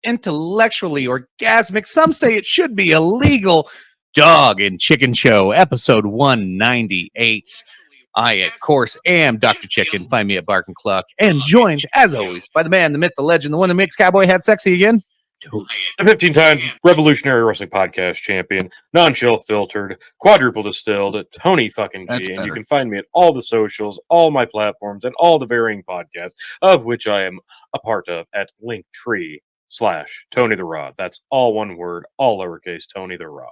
intellectually orgasmic, some say it should be illegal, Dog and Chicken Show, episode 198. I, of course, am Dr. Chicken. Find me at Bark and Cluck. And joined, as always, by the man, the myth, the legend, the one that makes Cowboy Hat sexy again. The 15-time Revolutionary Wrestling Podcast champion, non-chill filtered, quadruple distilled, Tony fucking G. And you can find me at all the socials, all my platforms, and all the varying podcasts, of which I am a part of at Linktree/Tony the Rod. That's all one word, all lowercase, Tony the Rod.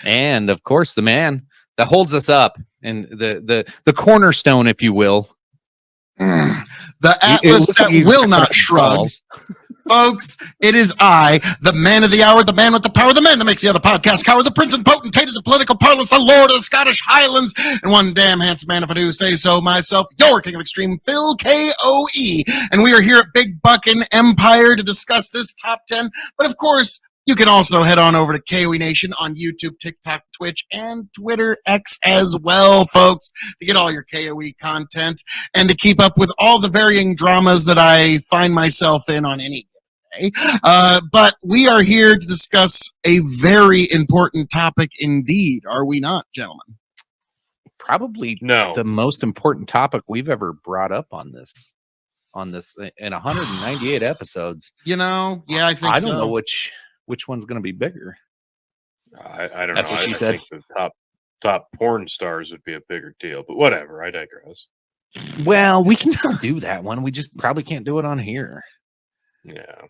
And, of course, the man that holds us up, and the cornerstone, if you will. The Atlas that will not shrug. Folks, it is I, the man of the hour, the man with the power, the man that makes the other podcast cower, the prince and potentate of the political parlance, the lord of the Scottish Highlands, and one damn handsome man, if I do say so myself, your king of extreme, Phil K.O.E. And we are here at Big Buckin' Empire to discuss this top 10. But of course, you can also head on over to K.O.E Nation on YouTube, TikTok, Twitch, and Twitter X as well, folks, to get all your K.O.E content and to keep up with all the varying dramas that I find myself in on any day. But we are here to discuss a very important topic indeed, are we not, gentlemen? Probably No. The most important topic we've ever brought up on this in 198 episodes. You know, yeah, I think I don't know which one's going to be bigger. I don't know. That's what she said. Think the top porn stars would be a bigger deal, but whatever. I digress. Well, we can still do that one. We just probably can't do it on here. Yeah.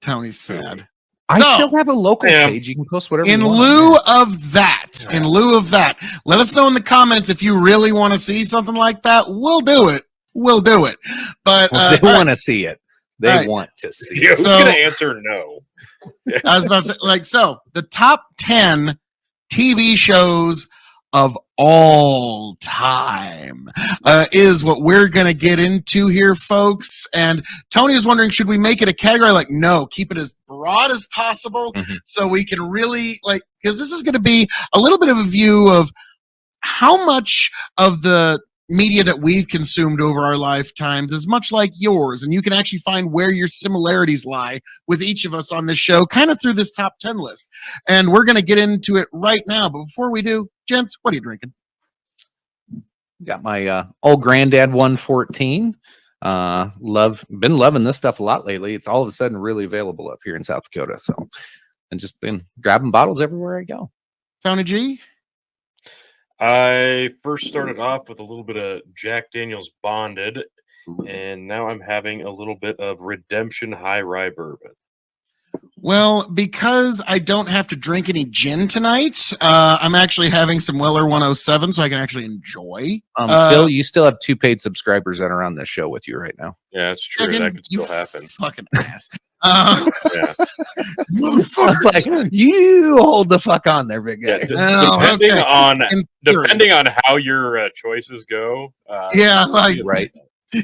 Tony's sad. I still have a local page. You can post whatever in you want. In lieu of that, let us know in the comments if you really want to see something like that. We'll do it. But they want to see it. They want to see it. Who's going to answer no? I was about to say, the top 10 TV shows of all time is what we're going to get into here, folks. And Tony is wondering, should we make it a category? Like, no, keep it as broad as possible so we can really, because this is going to be a little bit of a view of how much of the media that we've consumed over our lifetimes is much like yours, and you can actually find where your similarities lie with each of us on this show, kind of through this top 10 list. And we're going to get into it right now. But before we do, gents, what are you drinking? Got my old granddad 114. Been loving this stuff a lot lately. It's all of a sudden really available up here in South Dakota. So, and just been grabbing bottles everywhere I go. Tony G? I first started off with a little bit of Jack Daniel's Bonded, and now I'm having a little bit of Redemption High Rye Bourbon. Well, because I don't have to drink any gin tonight, I'm actually having some Weller 107, so I can actually enjoy. Phil, you still have 2 paid subscribers that are on this show with you right now. Yeah, it's true. That could still happen. Fucking ass. Yeah. Like, you hold the fuck on there, big guy. Depending on how your choices go. Right.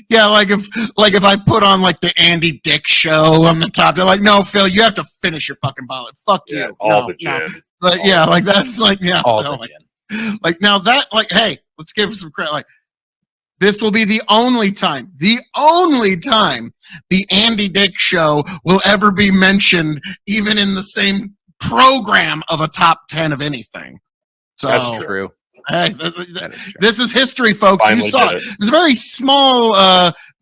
Yeah, like if I put on like the Andy Dick show on the top, they're like, no, Phil, you have to finish your fucking bottle. Fuck you. All the gin. But yeah, like that's like all the gin. Like now that hey, let's give some credit. Like this will be the only time the Andy Dick show will ever be mentioned, even in the same program of a top 10 of anything. So that's true. Hey, this is history, folks. Finally you saw it. It's a very small,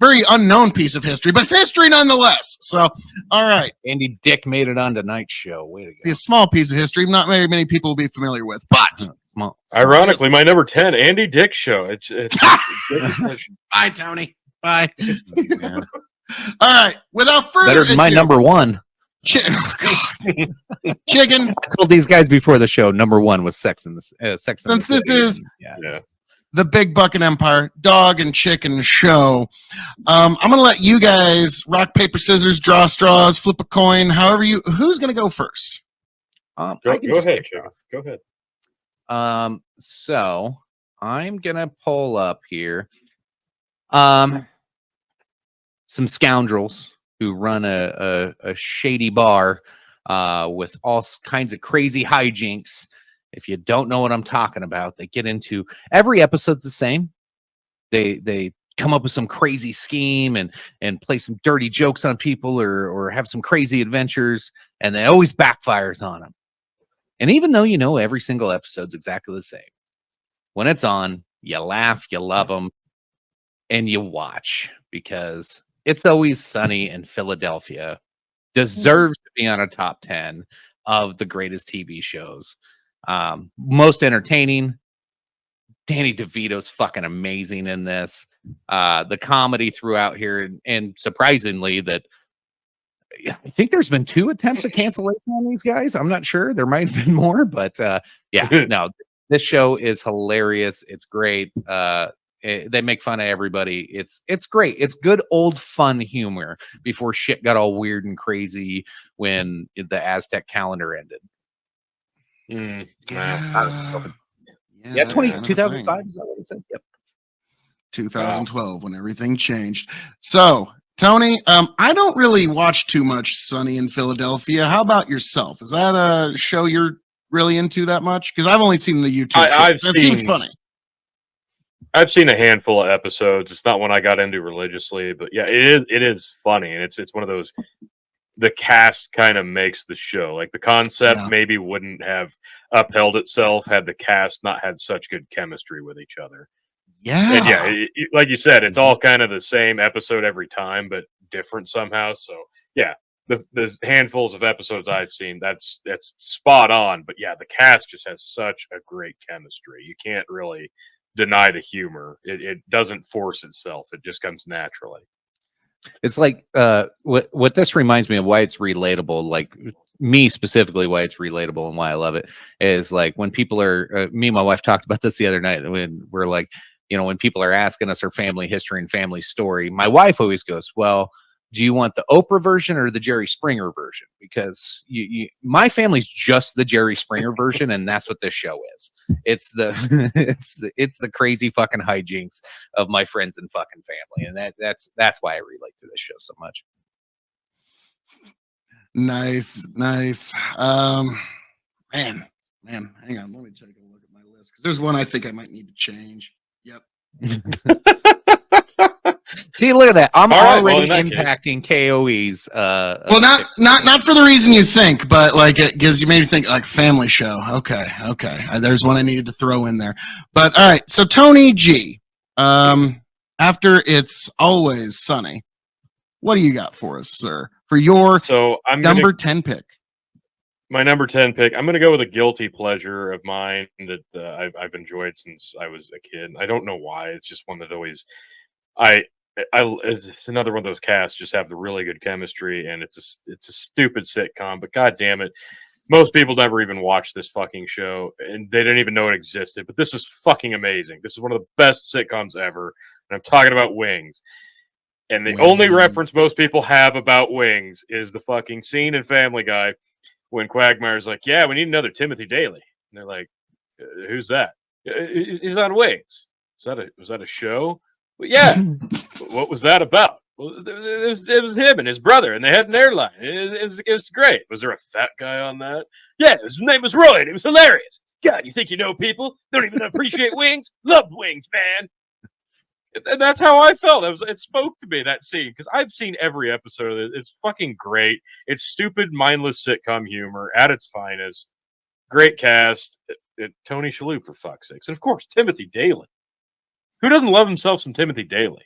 very unknown piece of history, but history nonetheless. So, all right. Andy Dick made it on tonight's show. Way to go. A small piece of history, not very many people will be familiar with, but small. Ironically, my number 10, Andy Dick show. It's Bye, Tony. Bye. Yeah. All right. Without further better than my number 1. Chicken. I told these guys before the show, number 1 was Sex in the Sex. Since this is yeah. the Big Buckin' Empire Dog and Chicken show, I'm gonna let you guys rock, paper, scissors, draw straws, flip a coin. Who's gonna go first? Go ahead, Joe. Go ahead. So I'm gonna pull up here. Some scoundrels who run a shady bar with all kinds of crazy hijinks. If you don't know what I'm talking about, they get into every episode's the same. They come up with some crazy scheme and play some dirty jokes on people or have some crazy adventures, and it always backfires on them. And even though you know every single episode's exactly the same, when it's on, you laugh, you love them, and you watch because It's Always Sunny in Philadelphia deserves to be on a top 10 of the greatest TV shows. Most entertaining. Danny DeVito's fucking amazing in this. The comedy throughout here, and surprisingly, that I think there's been 2 attempts at cancellation on these guys. I'm not sure. There might have been more, but yeah, no, this show is hilarious. It's great. They make fun of everybody. It's great. It's good old fun humor before shit got all weird and crazy when the Aztec calendar ended. Yeah, 2005 is that what it says? Yep. 2012 when everything changed. So, Tony, I don't really watch too much Sunny in Philadelphia. How about yourself? Is that a show you're really into that much? Because I've only seen the YouTube. It seems funny. I've seen a handful of episodes. It's not one I got into religiously, but yeah, it is funny, and it's one of those. The cast kind of makes the show. Like the concept maybe wouldn't have upheld itself had the cast not had such good chemistry with each other. Yeah, and yeah, like you said, it's all kind of the same episode every time, but different somehow. So yeah, the handfuls of episodes I've seen, that's spot on. But yeah, the cast just has such a great chemistry. You can't really deny the humor. It doesn't force itself. It just comes naturally. It's like what this reminds me of, why it's relatable, like me specifically, why it's relatable and why I love it is like when people are me and my wife talked about this the other night when we're like, you know, when people are asking us our family history and family story, my wife always goes, well, do you want the Oprah version or the Jerry Springer version? Because my family's just the Jerry Springer version, and that's what this show is. It's the it's the crazy fucking hijinks of my friends and fucking family, and that's why I relate to this show so much. Nice. Man, hang on. Let me take a look at my list because there's one I think I might need to change. Yep. See, look at that. I'm already impacting K.O.E.'s. Well, not for the reason you think, but like it gives you made me think like family show. Okay. There's one I needed to throw in there. But all right, so Tony G. After It's Always Sunny, what do you got for us, sir? For your number 10 pick. My number 10 pick, I'm going to go with a guilty pleasure of mine that I've enjoyed since I was a kid. I don't know why. It's just one that always it's another one of those casts just have the really good chemistry, and it's a stupid sitcom, but god damn it, most people never even watch this fucking show, and they didn't even know it existed. But this is fucking amazing. This is one of the best sitcoms ever, and I'm talking about Wings. And the only reference most people have about Wings is the fucking scene in Family Guy when Quagmire's like, "Yeah, we need another Timothy Daly," and they're like, "Who's that?" "He's on Wings." Was that a show? Well, yeah. What was that about? Well, it was him and his brother, and they had an airline. It was great. Was there a fat guy on that? Yeah, his name was Roy, and it was hilarious. God, you think you know people? Don't even appreciate Wings? Loved Wings, man. And that's how I felt. It spoke to me, that scene, because I've seen every episode of it. It's fucking great. It's stupid, mindless sitcom humor at its finest. Great cast. Tony Shalhoub, for fuck's sakes. And, of course, Timothy Daly. Who doesn't love himself some Timothy Daly?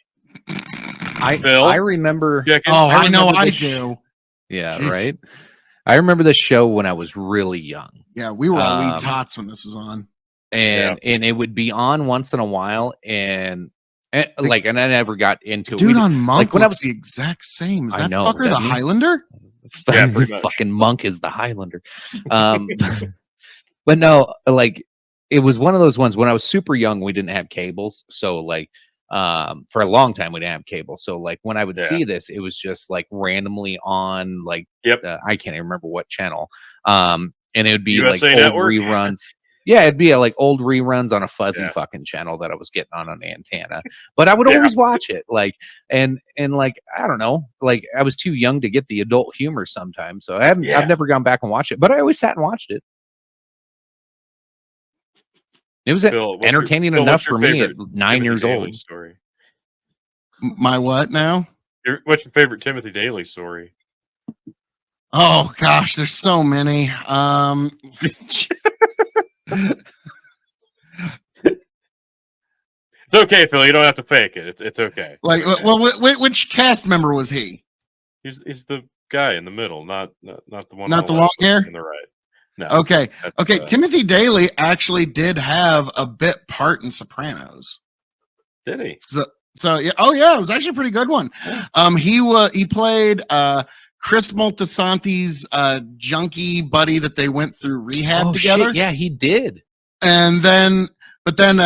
I remember. I know I do. Yeah, Jeez. Right. I remember the show when I was really young. Yeah, we were all wee tots when this was on, and it would be on once in a while, and I never got into it. Dude on Monk when I was the exact same. Is that fucker the Highlander? Yeah, pretty much. Fucking Monk is the Highlander. But no, like it was one of those ones when I was super young. We didn't have cables, so like. For a long time we didn't have cable, so like when I would see this, it was just like randomly on like I can't even remember what channel, and it would be USA like Network. Old reruns. Yeah, it'd be like old reruns on a fuzzy fucking channel that I was getting on an antenna, but I would always watch it, like and like I don't know, like I was too young to get the adult humor sometimes, so I've never gone back and watched it, but I always sat and watched it. It was entertaining enough for me at 9 years old. Story? My what now? What's your favorite Timothy Daly story? Oh gosh, there's so many. It's okay, Phil. You don't have to fake it. It's okay. Like, It's okay. well, which cast member was he? He's the guy in the middle, not the one. Not on the left, long hair? on the right. No. Okay, okay. That's, Timothy Daly actually did have a bit part in Sopranos. Did he? So yeah. Oh yeah, it was actually a pretty good one. He played Chris Moltisanti's junkie buddy that they went through rehab together. Shit, yeah, he did. And then, but then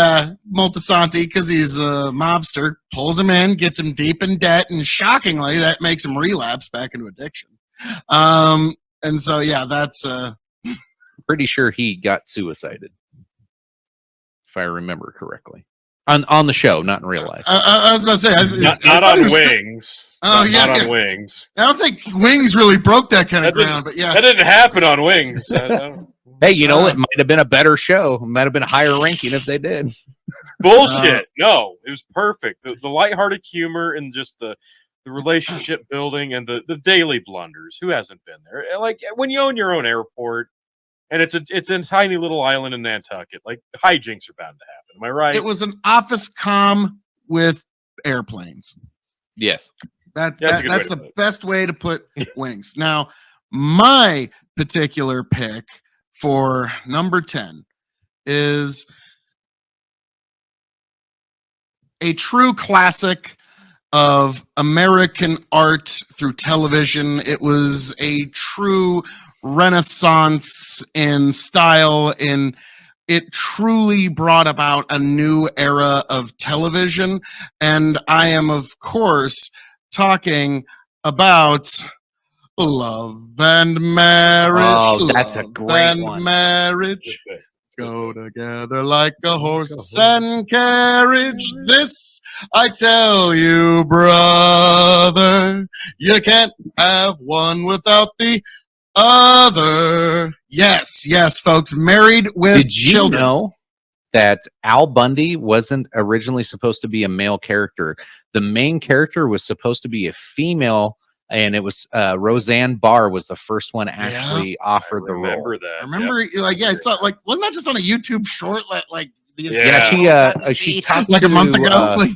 Moltisanti, because he's a mobster, pulls him in, gets him deep in debt, and shockingly, that makes him relapse back into addiction. And so, yeah, that's Pretty sure he got suicided, if I remember correctly, on the show, not in real life. I was going to say, not on Wings. Oh yeah, not on Wings. I don't think Wings really broke that kind of ground, but yeah, that didn't happen on Wings. Hey, you know, it might have been a better show. It might have been a higher ranking if they did. Bullshit. No, it was perfect. The lighthearted humor and just the relationship building and the daily blunders. Who hasn't been there? Like when you own your own airport and it's a tiny little island in Nantucket, like hijinks are bound to happen. Am I right? It was an office comm with airplanes. Yes. That's the best way to put Wings. Now, my particular pick for number 10 is a true classic of American art through television. It was a true renaissance in style, and it truly brought about a new era of television. And I am, of course, talking about Love and Marriage. Oh, that's a great one. Marriage go together like a horse and carriage. This I tell you, brother, you can't have one without the other. Yes, folks. Married with Did you Children. know that Al Bundy wasn't originally supposed to be a male character? The main character was supposed to be a female, and it was Roseanne Barr was the first one actually offered the role. That. I remember, I saw like, wasn't that just on a YouTube short? Like she talked like to, a month ago.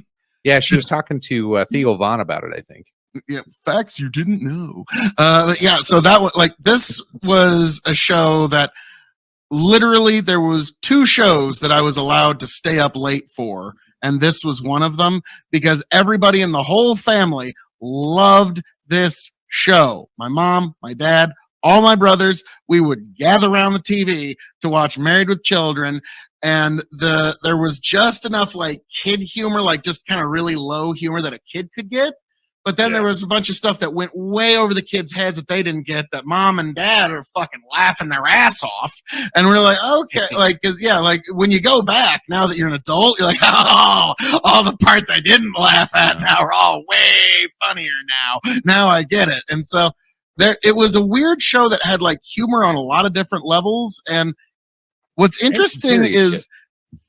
Yeah, she was talking to Theo Vaughn about it, I think. Yeah, facts you didn't know. Yeah, so that was like, this was a show that literally there was 2 shows that I was allowed to stay up late for, and this was one of them because everybody in the whole family loved this show. My mom, my dad, all my brothers, we would gather around the TV to watch Married with Children, and there was just enough like kid humor, like just kind of really low humor that a kid could get. But then there was a bunch of stuff that went way over the kids' heads that they didn't get, that mom and dad are fucking laughing their ass off. And we're like, okay, like, cause like when you go back now that you're an adult, you're like, oh, all the parts I didn't laugh at now are all way funnier now. Now I get it. And so it was a weird show that had like humor on a lot of different levels. And what's interesting is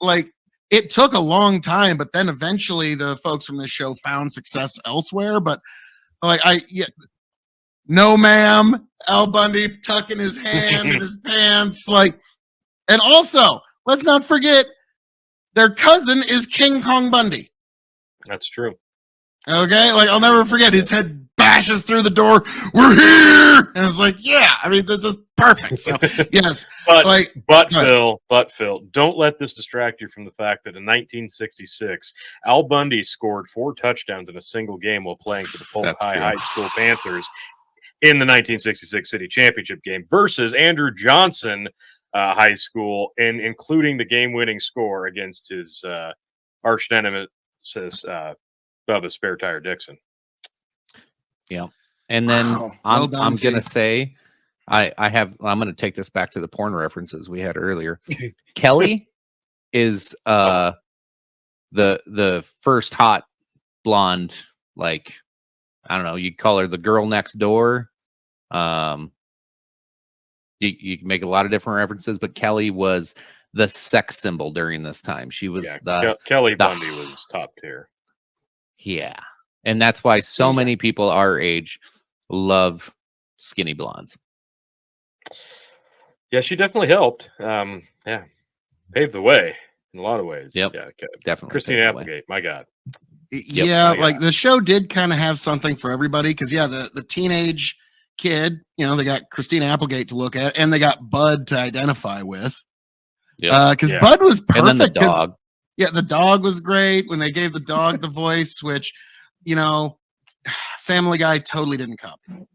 like, it took a long time, but then eventually the folks from this show found success elsewhere. But like, no, ma'am, Al Bundy tucking his hand in his pants. Like, and also, let's not forget, their cousin is King Kong Bundy. That's true. Okay, like I'll never forget, his head bashes through the door. We're here, and it's like, yeah, I mean, that's just perfect. So yes, but Phil, don't let this distract you from the fact that in 1966, Al Bundy scored 4 touchdowns in a single game while playing for the Polk High School Panthers in the 1966 City Championship game versus Andrew Johnson High School, and including the game-winning score against his arch nemesis Bubba Spare Tire Dixon. Yeah, and then I'm gonna say, I'm gonna take this back to the porn references we had earlier. Kelly is the first hot blonde, like, I don't know, you call her the girl next door. You can make a lot of different references, but Kelly was the sex symbol during this time. She was Kelly Bundy was top tier. Yeah. And that's why so many people our age love skinny blondes. Yeah, she definitely helped. Yeah, paved the way in a lot of ways. Yep, Yeah, definitely. Christine Applegate, my God. Yeah, my like God. the show did kind of have something for everybody because the teenage kid, they got Christina Applegate to look at, and they got Bud to identify with. Because Bud was perfect. And then the dog. Yeah, the dog was great when they gave the dog the voice, which, Family Guy totally didn't copy.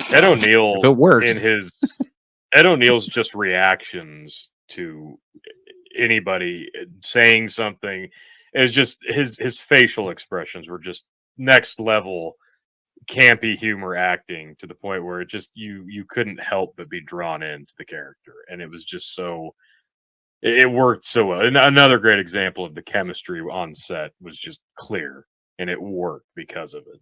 Ed O'Neill, if it works. Ed O'Neill's just reactions to anybody saying something is just his facial expressions were just next level campy humor acting, to the point where it just you couldn't help but be drawn into the character, and it was just so it worked so well. And another great example of the chemistry on set was just clear, and it worked because of it.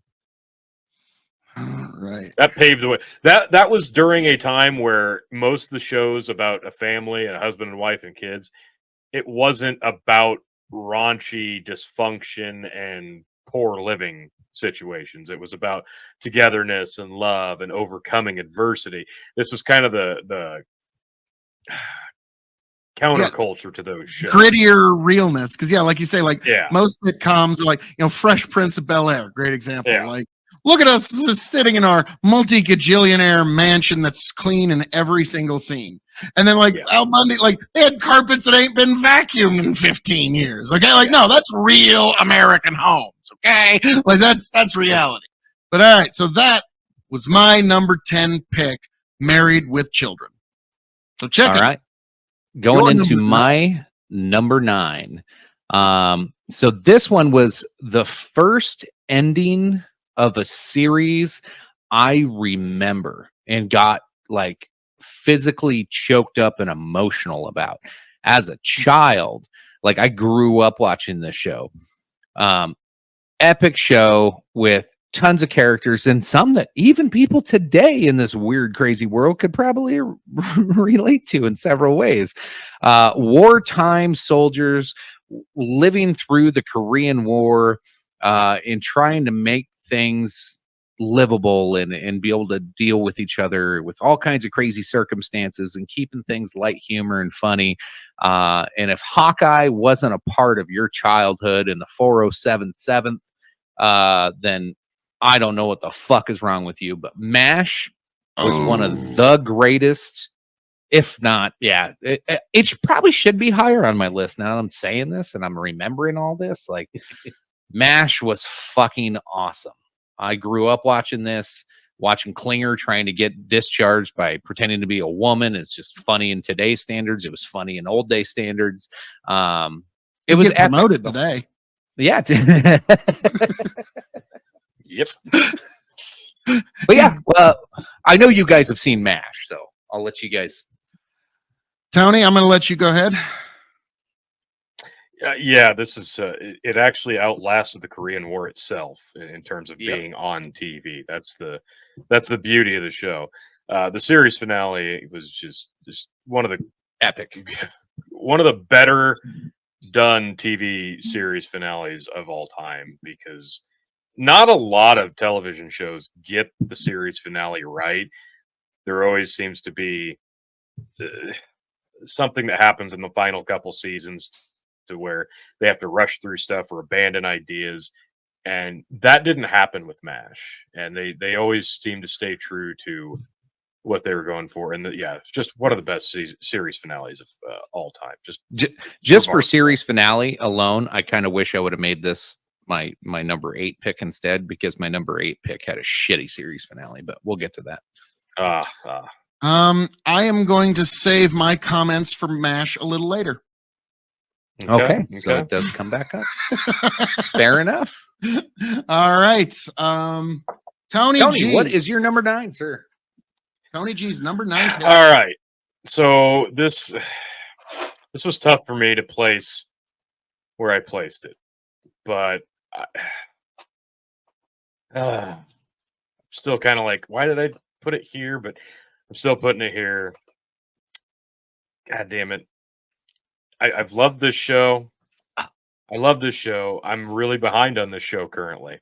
Right. That paved the way. That was during a time where most of the shows about a family and a husband and wife and kids, it wasn't about raunchy dysfunction and poor living situations. It was about togetherness and love and overcoming adversity. This was kind of the counterculture to those shows. Grittier realness. Because like you say, most sitcoms are like, Fresh Prince of Bel-Air, great example. Yeah. Like, look at us sitting in our multi-gajillionaire mansion that's clean in every single scene. And then Al Bundy, they had carpets that ain't been vacuumed in 15 years. Okay. No, that's real American homes. Okay. That's reality. But all right. So that was my number 10 pick, Married with Children. So check it. All right. Going into my number 9. So this one was the first ending of a series I remember and got physically choked up and emotional about as a child. I grew up watching this show. Epic show with tons of characters, and some that even people today in this weird, crazy world could probably relate to in several ways. Wartime soldiers living through the Korean War and trying to make things livable and be able to deal with each other with all kinds of crazy circumstances and keeping things light humor and funny. And if Hawkeye wasn't a part of your childhood in the 407th, then I don't know what the fuck is wrong with you. But MASH was one of the greatest, if not, it probably should be higher on my list now that I'm saying this and I'm remembering all this. MASH was fucking awesome. I grew up watching this, watching Klinger trying to get discharged by pretending to be a woman. It's just funny in today's standards. It was funny in old day standards. It was promoted today. Yeah. Yep. But yeah, well, I know you guys have seen MASH, so I'll let you guys. Tony, I'm going to let you go ahead. This is it actually outlasted the Korean War itself in terms of being on TV. That's the beauty of the show. The series finale was just one of the one of the better done TV series finales of all time, because not a lot of television shows get the series finale right. There always seems to be something that happens in the final couple seasons to where they have to rush through stuff or abandon ideas, and that didn't happen with MASH. And they always seem to stay true to what they were going for. And it's just one of the best series finales of all time. Just for series finale alone, I kind of wish I would have made this my number 8 pick instead, because my number 8 pick had a shitty series finale, but we'll get to that. I am going to save my comments for MASH a little later. Okay. So it does come back up. Fair enough. All right. Tony G, what is your number 9, sir? Tony G's number 9 pick. All right. So this was tough for me to place where I placed it, but still kind of why did I put it here? But I'm still putting it here. God damn it. I've loved this show. I love this show. I'm really behind on this show currently.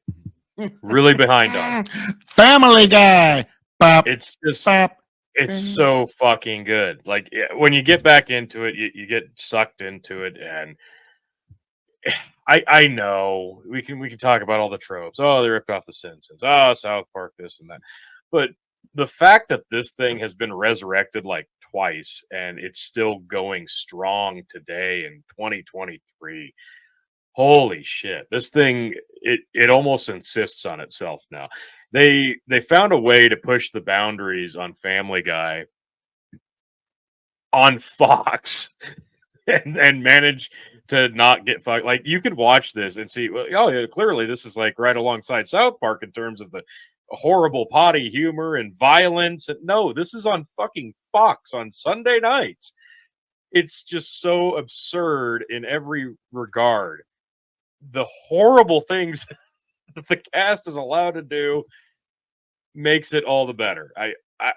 Really behind on it. Family Guy. Bop, It's just, bop. it's so fucking good. Like when you get back into it, you get sucked into it, and I know we can talk about all the tropes. Oh, they ripped off the Simpsons. Oh, South Park, this and that. But the fact that this thing has been resurrected like twice and it's still going strong today in 2023. Holy shit. This thing it almost insists on itself now. They found a way to push the boundaries on Family Guy on Fox and manage to not get fucked. Like you could watch this and see, well, oh yeah, clearly this is like right alongside South Park in terms of the horrible potty humor and violence. No, this is on fucking Fox on Sunday nights. It's just so absurd in every regard. The horrible things that the cast is allowed to do makes it all the better.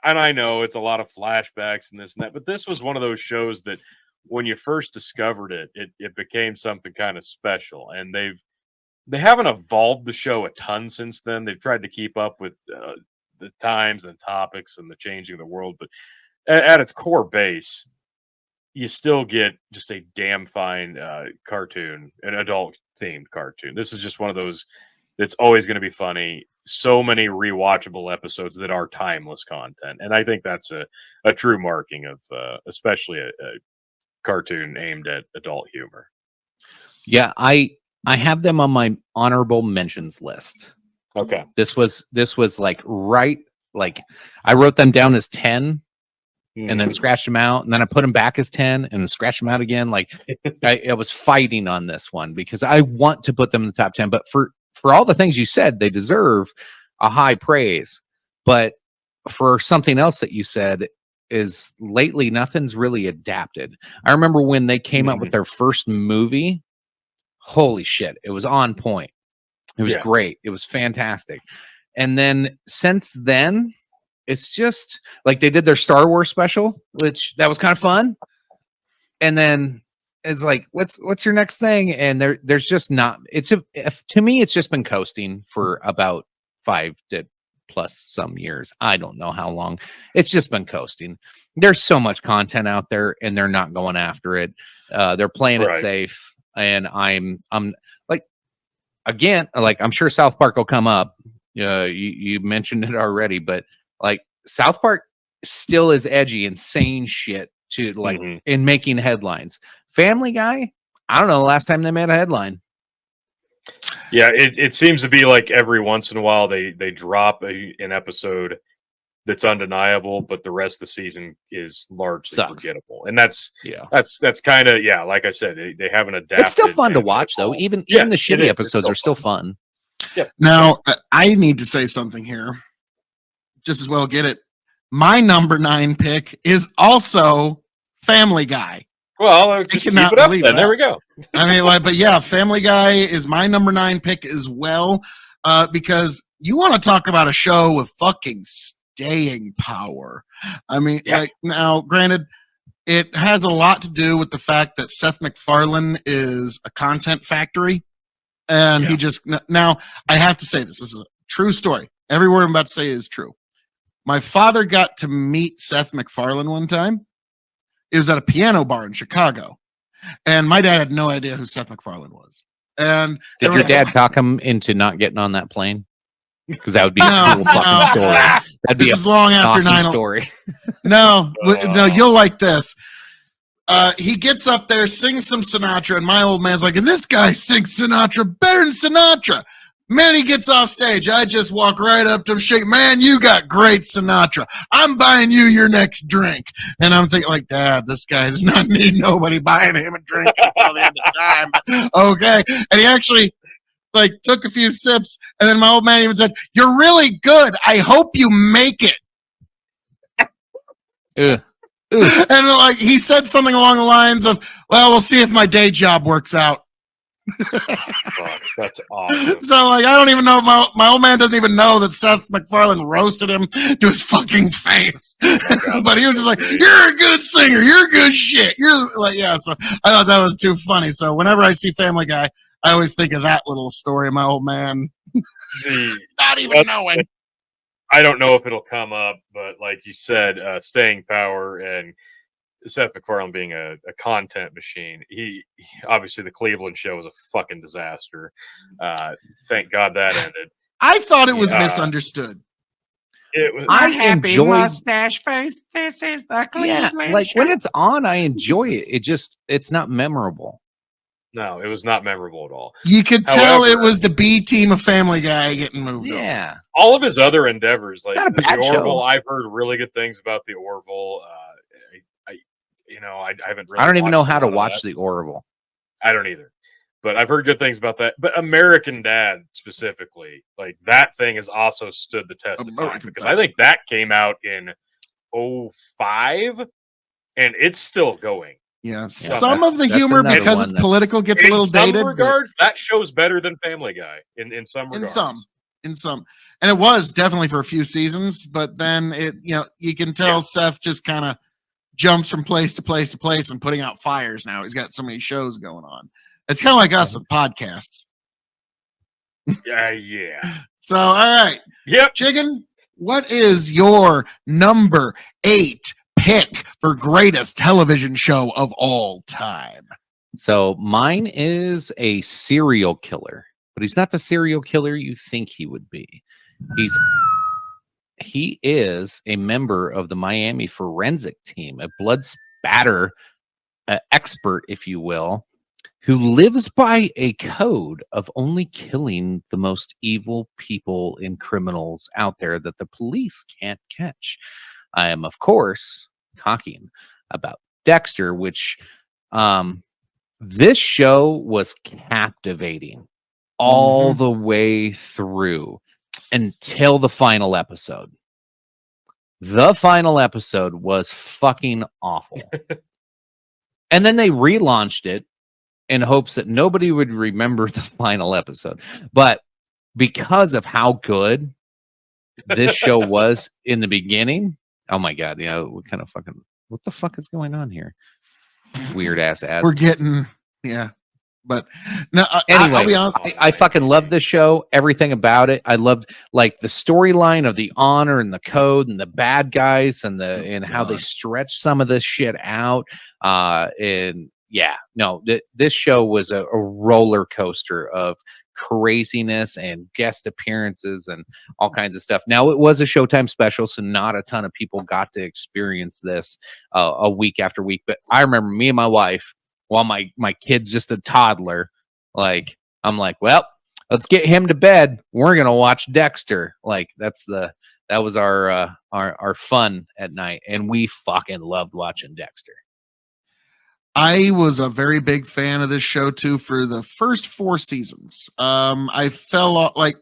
I know it's a lot of flashbacks and this and that, but this was one of those shows that when you first discovered it became something kind of special, and they haven't evolved the show a ton since then. They've tried to keep up with the times and topics and the changing of the world, but at its core base, you still get just a damn fine cartoon, an adult themed cartoon. This is just one of those that's always going to be funny. So many rewatchable episodes that are timeless content, and I think that's a true marking of especially a cartoon aimed at adult humor. Yeah, I have them on my honorable mentions list. Okay. This was like right, like I wrote them down as 10 and then scratched them out, and then I put them back as 10 and then scratched them out again. Like I was fighting on this one because I want to put them in the top 10, but for all the things you said, they deserve a high praise. But for something else that you said is lately nothing's really adapted. I remember when they came out with their first movie. Holy shit, it was on point. It was great. It was fantastic. And then since then, it's just like they did their Star Wars special, which that was kind of fun. And then it's like, what's your next thing? And there's just not. To me, it's just been coasting for about 5 to plus some years. I don't know how long. It's just been coasting. There's so much content out there, and they're not going after it. They're playing it safe. And I'm like, again, like I'm sure South Park will come up. You mentioned it already, but like South Park still is edgy and saying shit to like in making headlines. Family Guy, I don't know the last time they made a headline. Yeah, it seems to be like every once in a while they drop an episode that's undeniable, but the rest of the season is largely forgettable. And that's kind of, like I said, they haven't adapted. It's still fun to watch though. Even the shitty episodes are still fun. Yeah. Now I need to say something here. Just as well get it. My number 9 pick is also Family Guy. Well, just keep it up then. There we go. I mean, but yeah, Family Guy is my number 9 pick as well, because you want to talk about a show with fucking staying power. I mean, like now, granted, it has a lot to do with the fact that Seth MacFarlane is a content factory, and he just now. I have to say this is a true story. Every word I'm about to say is true. My father got to meet Seth MacFarlane one time. It was at a piano bar in Chicago, and my dad had no idea who Seth MacFarlane was. And did your dad talk him into not getting on that plane? Because that would be a cool fucking story. That'd be a long after awesome story. No, you'll like this. He gets up there, sings some Sinatra, and my old man's like, and this guy sings Sinatra better than Sinatra. Man, he gets off stage. I just walk right up to him, shake, man, you got great Sinatra. I'm buying you your next drink. And I'm thinking, like, Dad, this guy does not need nobody buying him a drink until the end of time. Okay. And he actually, like, took a few sips, and then my old man even said, you're really good. I hope you make it. And, like, he said something along the lines of, well, we'll see if my day job works out. Fuck, that's awesome. So, like, I don't even know. My old man doesn't even know that Seth MacFarlane roasted him to his fucking face. But he was just like, "You're a good singer. You're good shit." You're like, yeah. So I thought that was too funny. So whenever I see Family Guy, I always think of that little story, my old man. Not even knowing. I don't know if it'll come up, but like you said, staying power and Seth MacFarlane being a content machine. He obviously the Cleveland show was a fucking disaster. Thank God that ended. I thought it was misunderstood. It was. I enjoyed mustache face. This is the Cleveland like show. when it's on, I enjoy it. It's not memorable. No, it was not memorable at all. You could tell However, it was the B team of Family Guy getting moved over. Yeah. All of his other endeavors, like not a the bad Orville, show. I've heard really good things about the Orville. I haven't really. I don't even know watched a how to lot of watch that. the Orville. I don't either, but I've heard good things about that. But American Dad specifically, like that thing has also stood the test of time American because Dad. I think that came out in 2005, and it's still going. Yeah, So some of the that's humor, another because one it's that's- political, gets a little In some dated. but regards, that show's better than Family Guy. In some regards, in some, and it was definitely for a few seasons. But then you can tell Seth just kind of jumps from place to place to place and putting out fires. Now he's got so many shows going on. It's kind of like us with podcasts. yeah. So, all right, Yep. Chicken, what is your number 8 pick for greatest television show of all time? So mine is a serial killer, but he's not the serial killer you think he would be. He is a member of the Miami forensic team, a blood spatter expert, if you will, who lives by a code of only killing the most evil people and criminals out there that the police can't catch. I am, of course, talking about Dexter, which this show was captivating all the way through until the final episode. The final episode was fucking awful. And then they relaunched it in hopes that nobody would remember the final episode. But because of how good this show was in the beginning, oh my God, what the fuck is going on here? Weird ass ad. We're getting, but no. Anyway, I'll be honest. I fucking love this show. Everything about it. I loved like the storyline of the honor and the code and the bad guys and how they stretch some of this shit out. This show was a roller coaster of craziness and guest appearances and all kinds of stuff. Now it was a Showtime special, so not a ton of people got to experience this a week after week. But I remember me and my wife, while my kid's just a toddler, like I'm like, well, let's get him to bed. We're gonna watch Dexter. Like that was our fun at night, and we fucking loved watching Dexter. I was a very big fan of this show too for the first 4 seasons. I fell off like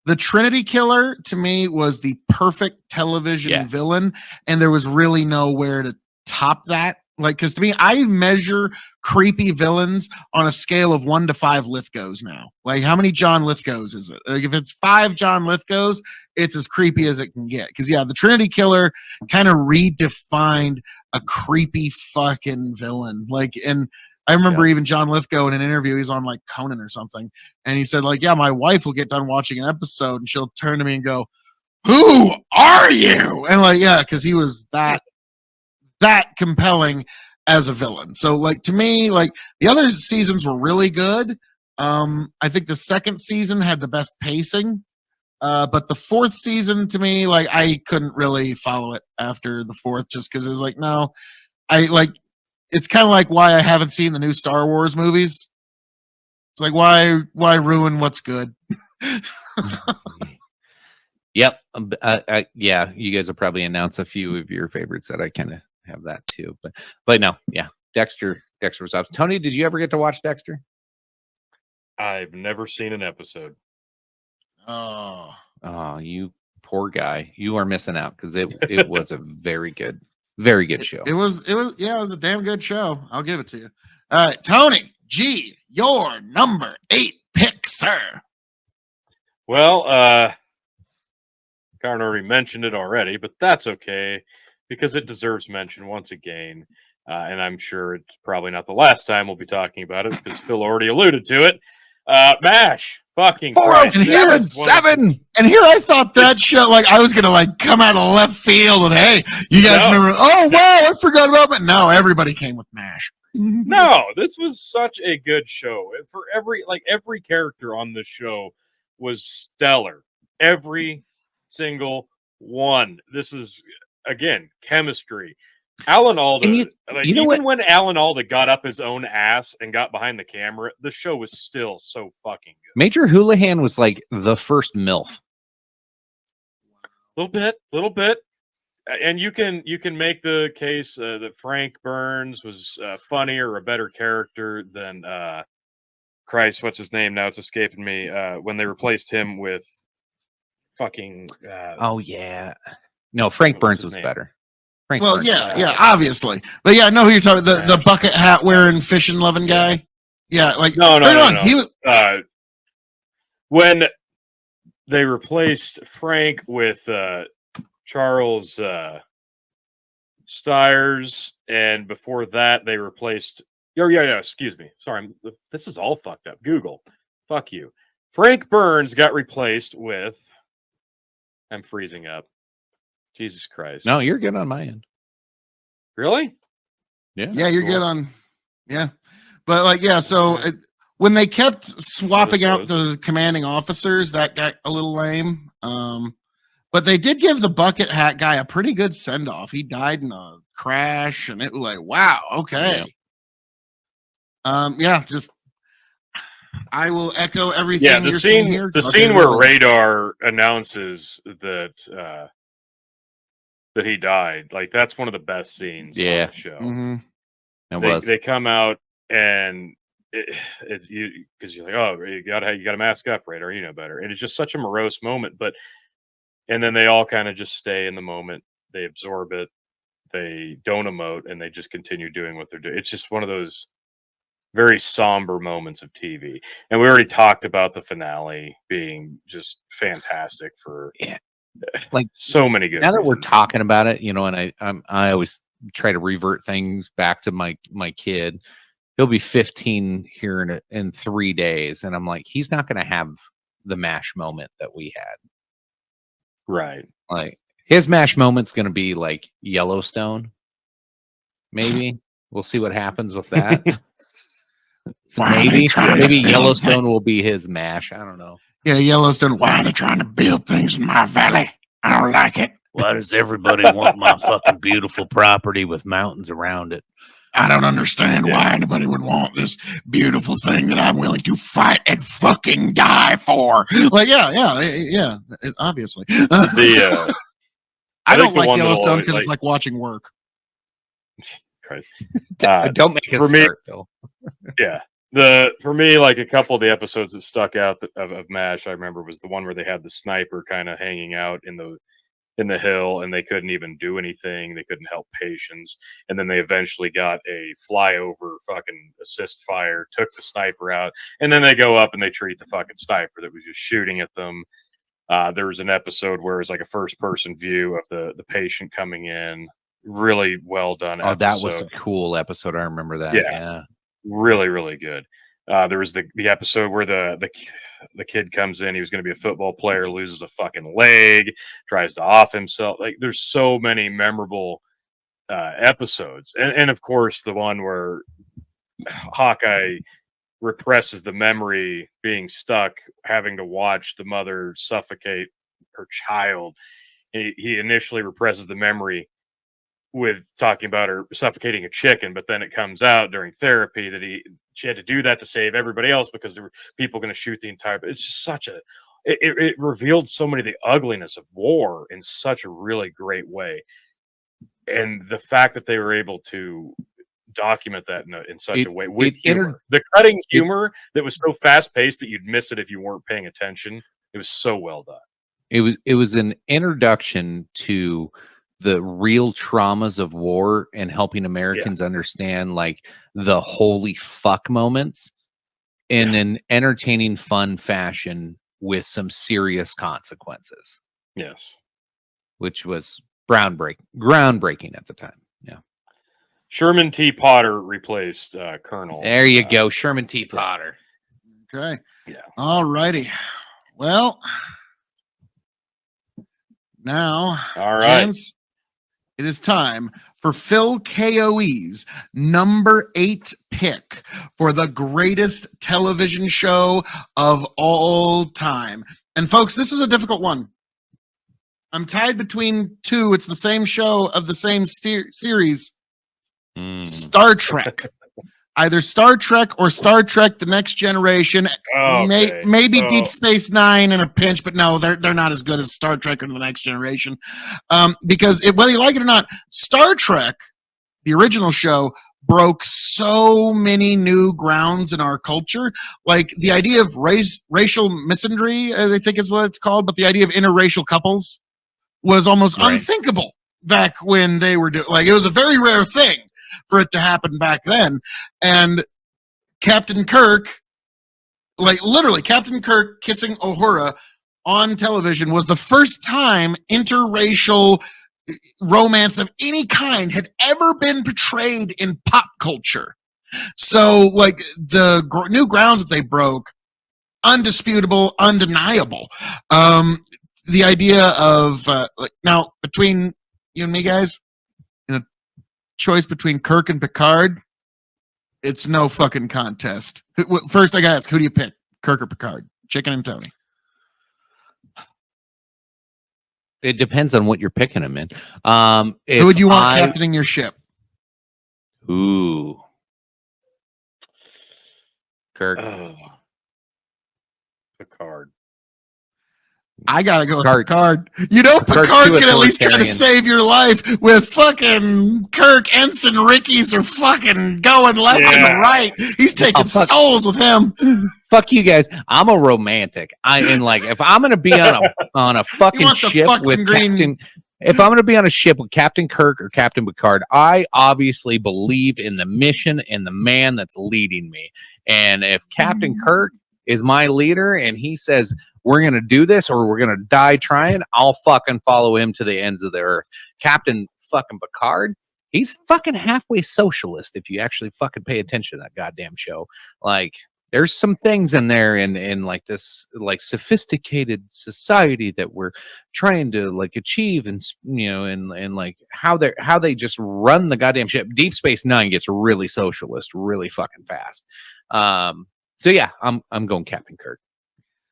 the Trinity Killer to me was the perfect television villain, and there was really nowhere to top that. Like, because to me, I measure creepy villains on a scale of 1 to 5 Lithgows now. Like, how many John Lithgows is it? Like, if it's 5 John Lithgows, it's as creepy as it can get. Because, the Trinity Killer kind of redefined a creepy fucking villain. Like, and I remember even John Lithgow in an interview, he's on like Conan or something. And he said, like, my wife will get done watching an episode and she'll turn to me and go, "Who are you?" And like, because he was that compelling as a villain. So like to me, like the other seasons were really good. I think the second season had the best pacing. But the 4th season to me, like I couldn't really follow it after the 4th just because it was like, no, it's kind of like why I haven't seen the new Star Wars movies. It's like, why ruin what's good? Yep. You guys will probably announce a few of your favorites that I kind of have that too. But no, Dexter was awesome. Tony, did you ever get to watch Dexter? I've never seen an episode. Oh, you poor guy. You are missing out because it was a very good show. It was a damn good show. I'll give it to you. All right, Tony G, your number 8 pick, sir. Well, Karen already mentioned it already, but that's okay because it deserves mention once again. And I'm sure it's probably not the last time we'll be talking about it because Phil already alluded to it. MASH. Fucking Four Christ. and here seven, seven. And here I thought that show, like I was gonna like come out of left field and hey, you guys remember? Oh wow, I forgot about it. No, everybody came with MASH. No, this was such a good show. For every character on the show was stellar. Every single one. This is again chemistry. Alan Alda. And you know even what? when Alan Alda got up his own ass and got behind the camera, the show was still so fucking good. Major Houlihan was like the first MILF. Little bit. And you can make the case that Frank Burns was funnier or a better character than Christ. What's his name now? It's escaping me. When they replaced him with fucking. Oh yeah, no, Frank Burns was name? better. Frank Well, Burns. yeah, obviously, but yeah, I know who you're talking. The bucket hat wearing, fishing loving guy. Yeah, like no. He was, when they replaced Frank with Charles Stiers, and before that they replaced. Oh yeah. Excuse me. Sorry, this is all fucked up. Google, fuck you. Frank Burns got replaced with. I'm freezing up. Jesus Christ. No, you're good on my end. Really? Yeah, you're good on. Yeah, but like so. When they kept swapping out the commanding officers, that got a little lame. But they did give the bucket hat guy a pretty good send off. He died in a crash, and it was like, wow, okay. Just I will echo everything. Yeah, the you're scene saying here. The scene where Radar announces that that he died, like that's one of the best scenes on the show. Mm-hmm. They come out and it's you because you're like, oh, you gotta mask up, Radar, you know better. And it's just such a morose moment, and then they all kind of just stay in the moment. They absorb it. They don't emote, and they just continue doing what they're doing. It's just one of those very somber moments of TV. And we already talked about the finale being just fantastic for like so many good now that reasons. we're talking about it, and I always try to revert things back to my kid. He'll be 15 here in 3 days, and I'm like, he's not going to have the MASH moment that we had. Right. Like his MASH moment's going to be like Yellowstone. Maybe we'll see what happens with that. So maybe Yellowstone will be his MASH. I don't know. Yeah, Yellowstone. Why are they trying to build things in my valley? I don't like it. Why does everybody want my fucking beautiful property with mountains around it? I don't understand why anybody would want this beautiful thing that I'm willing to fight and fucking die for. Like, obviously. I don't like Yellowstone because it's like watching work. Don't make us start, Phil. Yeah. For me, like a couple of the episodes that stuck out of MASH, I remember was the one where they had the sniper kind of hanging out in the hill, and they couldn't even do anything. They couldn't help patients, and then they eventually got a flyover fucking assist fire, took the sniper out, and then they go up and they treat the fucking sniper that was just shooting at them. There was an episode where it was like a first person view of the patient coming in. Really well done. Oh, that was a cool episode. I remember that. Yeah. Really, really good. There was the episode where the kid comes in. He was going to be a football player, loses a fucking leg, tries to off himself. Like, there's so many memorable episodes, and of course the one where Hawkeye represses the memory, being stuck, having to watch the mother suffocate her child. He initially represses the memory with talking about her suffocating a chicken, but then it comes out during therapy that she had to do that to save everybody else because there were people going to shoot the entire. It's just such a. It revealed so many of the ugliness of war in such a really great way, and the fact that they were able to document that in such a way with humor, the cutting humor that was so fast paced that you'd miss it if you weren't paying attention. It was so well done. It was an introduction to the real traumas of war and helping Americans understand like the holy fuck moments in an entertaining, fun fashion with some serious consequences. Yes. Which was groundbreaking at the time. Yeah. Sherman T. Potter replaced Colonel. There you go. Sherman T. Potter. Okay. Yeah. All righty. Well, now, All right. gents, it is time for Phil K.O.E.'s number 8 pick for the greatest television show of all time. And folks, this is a difficult one. I'm tied between two. It's the same show of the same series, Star Trek. Either Star Trek or Star Trek The Next Generation. Okay. Maybe So- Deep Space Nine in a pinch, but no, they're not as good as Star Trek or The Next Generation. Because whether you like it or not, Star Trek, the original show, broke so many new grounds in our culture. Like the idea of racial misandry, I think is what it's called, but the idea of interracial couples was almost Right. unthinkable back when they were doing. Like it was a very rare thing for it to happen back then. And Captain Kirk, like literally Captain Kirk kissing Uhura on television was the first time interracial romance of any kind had ever been portrayed in pop culture. So like the new grounds that they broke, undisputable, undeniable. The idea of like now between you and me guys, choice between Kirk and Picard, it's no fucking contest. First, I gotta ask, who do you pick, Kirk or Picard? Chicken and Tony. It depends on what you're picking him in. Who would you want captaining your ship? Ooh, Kirk. Picard. I gotta go with Picard. Picard. You know, Picard's Picard's too gonna at least try to authoritarian. save your life with fucking Kirk. Ensign Ricky's are fucking going left and right. He's taking fuck. souls with him. Fuck you guys. I'm a romantic. If I'm gonna be on a fucking wants to ship fuck some with green- Captain, if I'm gonna be on a ship with Captain Kirk or Captain Picard, I obviously believe in the mission and the man that's leading me. And if Captain Kirk is my leader and he says we're gonna do this or we're gonna die trying, I'll fucking follow him to the ends of the earth. Captain fucking Picard, he's fucking halfway socialist if you actually fucking pay attention to that goddamn show. Like there's some things in there in like this like sophisticated society that we're trying to like achieve, and you know, and like how they just run the goddamn ship. Deep Space Nine gets really socialist really fucking fast. So yeah, I'm going Captain Kirk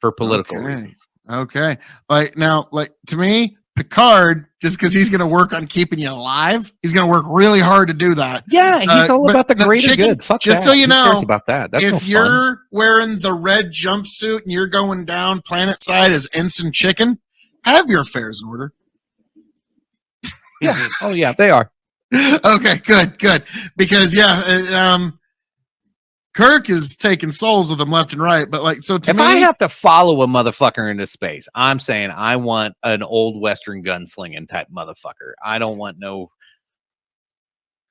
for political reasons. Okay. Like now, like to me, Picard, just because he's gonna work on keeping you alive, he's gonna work really hard to do that. Yeah, he's all but about the no, greater Chicken, good. Fuck just that. so you Who know, cares about that? That's no if fun. you're wearing the red jumpsuit and you're going down planet side as Ensign Chicken, have your affairs in order. Yeah. Oh yeah, they are. Okay, good. Because Kirk is taking souls with him left and right, but like so to If me, I have to follow a motherfucker into space, I'm saying I want an old Western gunslinging type motherfucker. I don't want no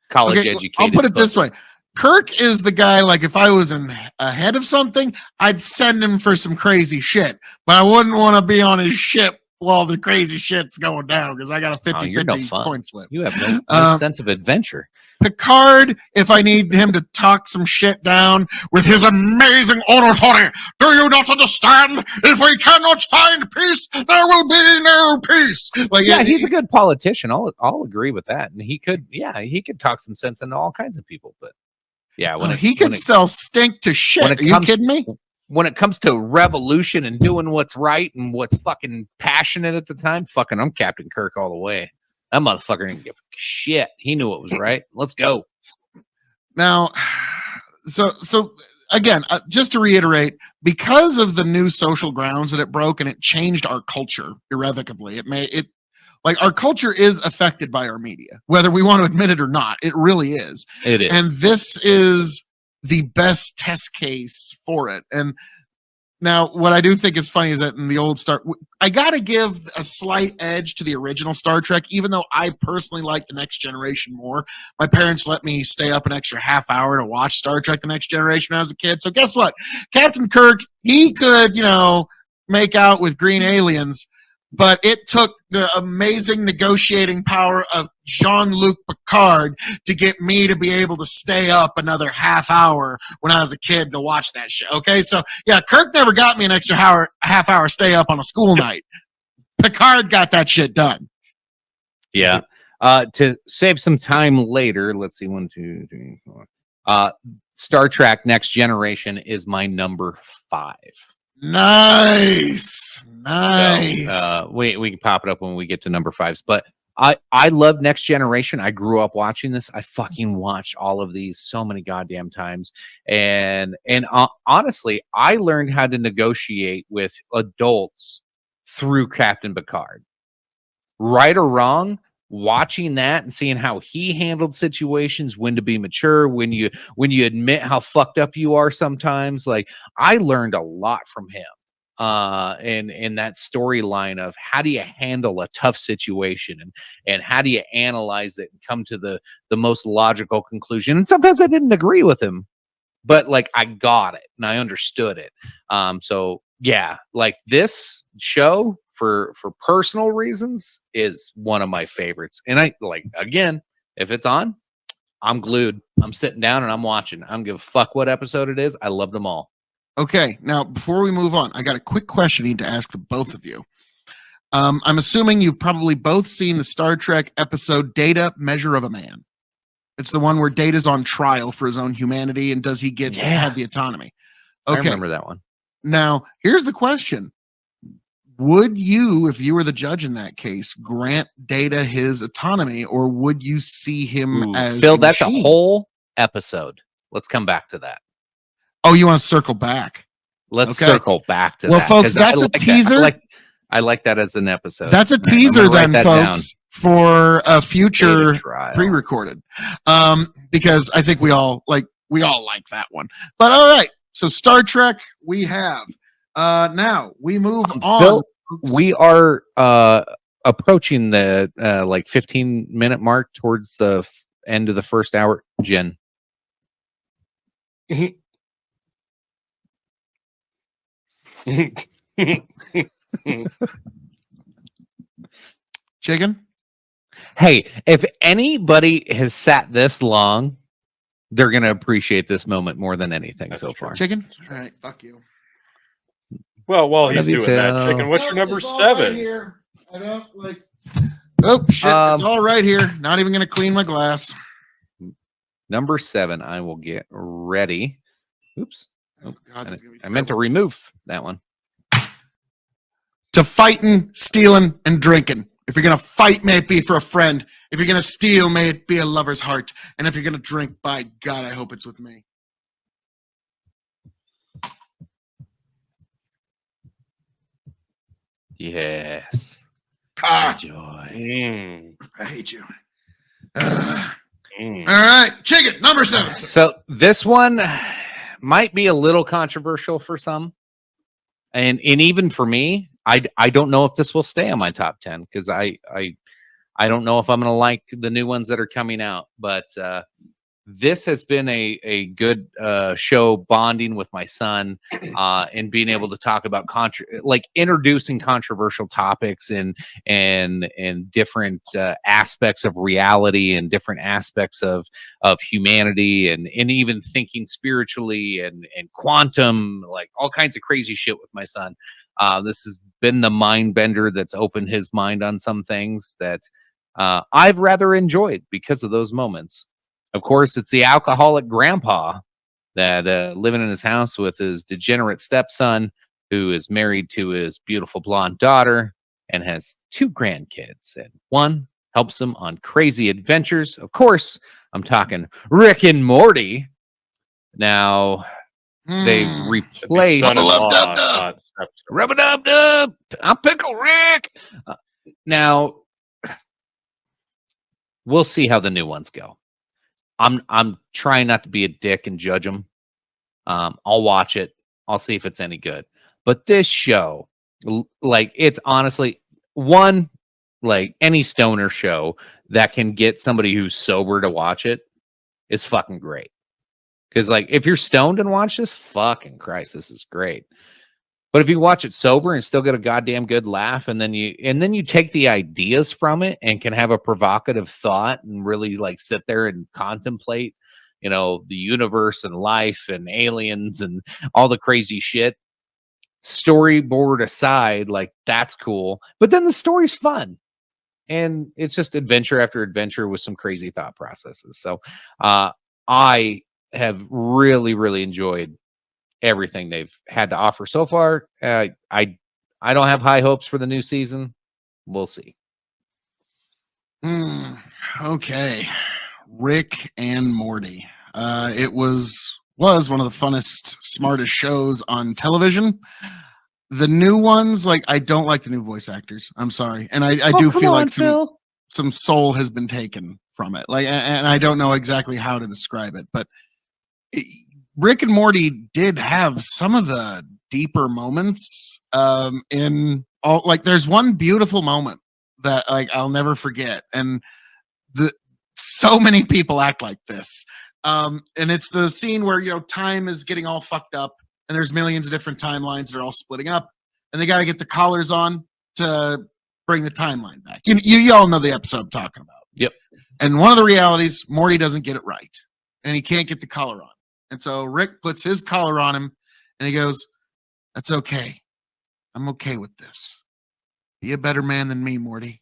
college educated. I'll put it this way. Kirk is the guy, like if I was ahead of something, I'd send him for some crazy shit, but I wouldn't want to be on his ship while the crazy shit's going down because I got a 50-50 coin flip. You have no sense of adventure. Picard, if I need him to talk some shit down with his amazing oratory, do you not understand? If we cannot find peace, there will be no peace. Like, Yeah, he's a good politician. I'll agree with that. And he could talk some sense into all kinds of people. But yeah, he could sell stink to shit. Are you kidding me? When it comes to revolution and doing what's right and what's fucking passionate at the time, fucking I'm Captain Kirk all the way. That motherfucker didn't give a shit. He knew what was right. Let's go. Now, so again, just to reiterate, because of the new social grounds that it broke and it changed our culture irrevocably, like our culture is affected by our media, whether we want to admit it or not. It really is. It is. And this is the best test case for it. And now, what I do think is funny is that in the old I got to give a slight edge to the original Star Trek, even though I personally like The Next Generation more. My parents let me stay up an extra half hour to watch Star Trek The Next Generation when I was a kid. So guess what? Captain Kirk, he could, make out with green aliens, but it took the amazing negotiating power of Jean-Luc Picard to get me to be able to stay up another half hour when I was a kid to watch that shit. Okay, so yeah, Kirk never got me an extra half hour stay up on a school night. Picard got that shit done. Yeah. To save some time later, let's see, 1, 2, 3, 4. Star Trek Next Generation is my number 5. Nice. So, we can pop it up when we get to number 5s, but I love Next Generation. I grew up watching this. I fucking watched all of these so many goddamn times, and honestly, I learned how to negotiate with adults through Captain Picard. Right or wrong, watching that and seeing how he handled situations, when to be mature, when you admit how fucked up you are sometimes. Like, I learned a lot from him in that storyline of how do you handle a tough situation, and how do you analyze it and come to the most logical conclusion. And sometimes I didn't agree with him, but like, I got it and I understood it. So yeah, like, this show for personal reasons is one of my favorites. And I, like, again, if it's on, I'm glued. I'm sitting down and I'm watching. I don't give a fuck what episode it is. I love them all. Okay, now before we move on, I got a quick question I need to ask the both of you. I'm assuming you've probably both seen the Star Trek episode Data, Measure of a Man. It's the one where Data's on trial for his own humanity, and does he have the autonomy? Okay. I remember that one. Now, here's the question. Would you, if you were the judge in that case, grant Data his autonomy, or would you see him as Phil, that's a whole episode. Let's come back to that. Oh, you want to circle back? Let's circle back to that. Well, folks, that's a teaser. I like that as an episode. That's a teaser then, folks, for a future pre-recorded. Because I think we all like that one. But all right, so Star Trek we have. Now we move on. Phil, we are approaching the like 15-minute mark towards the end of the first hour. Jen. Chicken? Hey, if anybody has sat this long, they're going to appreciate this moment more than anything so far. Chicken? All right, fuck you. Well, while he's doing that, Chicken, what's your number 7? Right, I don't like. Oh shit! It's all right here. Not even gonna clean my glass. Number 7. I will get ready. Oops. Oh, God, I meant to remove that one. To fighting, stealing, and drinking. If you're gonna fight, may it be for a friend. If you're gonna steal, may it be a lover's heart. And if you're gonna drink, by God, I hope it's with me. Yes. Joy. I hate you. All right, Chicken, number 7. So this one might be a little controversial for some, and even for me. I don't know if this will stay on my top 10 because I don't know if I'm gonna like the new ones that are coming out, but this has been a good show bonding with my son and being able to talk about like introducing controversial topics and different aspects of reality and different aspects of humanity and even thinking spiritually and quantum, like all kinds of crazy shit with my son. This has been the mind bender that's opened his mind on some things that I've rather enjoyed because of those moments. Of course, it's the alcoholic grandpa that living in his house with his degenerate stepson, who is married to his beautiful blonde daughter and has 2 grandkids. And one helps him on crazy adventures. Of course, I'm talking Rick and Morty. Now, they've replaced Rub-a-dub-dub. I'm Pickle Rick. Now, we'll see how the new ones go. I'm trying not to be a dick and judge them. I'll watch it. I'll see if it's any good. But this show, like, it's honestly one, like any stoner show that can get somebody who's sober to watch it is fucking great. Because, like, if you're stoned and watch this, fucking Christ, this is great. But if you watch it sober and still get a goddamn good laugh, and then you take the ideas from it and can have a provocative thought and really like sit there and contemplate, the universe and life and aliens and all the crazy shit. Storyboard aside, like that's cool. But then the story's fun. And it's just adventure after adventure with some crazy thought processes. So I have really, really enjoyed everything they've had to offer so far. I don't have high hopes for the new season. We'll see. Okay, Rick and Morty. It was one of the funnest, smartest shows on television. The new ones, like I don't like the new voice actors. I'm sorry, and I do feel like some soul has been taken from it. Like, and I don't know exactly how to describe it, but Rick and Morty did have some of the deeper moments. In all, like, there's one beautiful moment that like I'll never forget, and so many people act like this. And it's the scene where time is getting all fucked up, and there's millions of different timelines that are all splitting up, and they got to get the collars on to bring the timeline back. You all know the episode I'm talking about. Yep. And one of the realities, Morty doesn't get it right, and he can't get the collar on. And so Rick puts his collar on him, and he goes, "That's okay. I'm okay with this. Be a better man than me, Morty."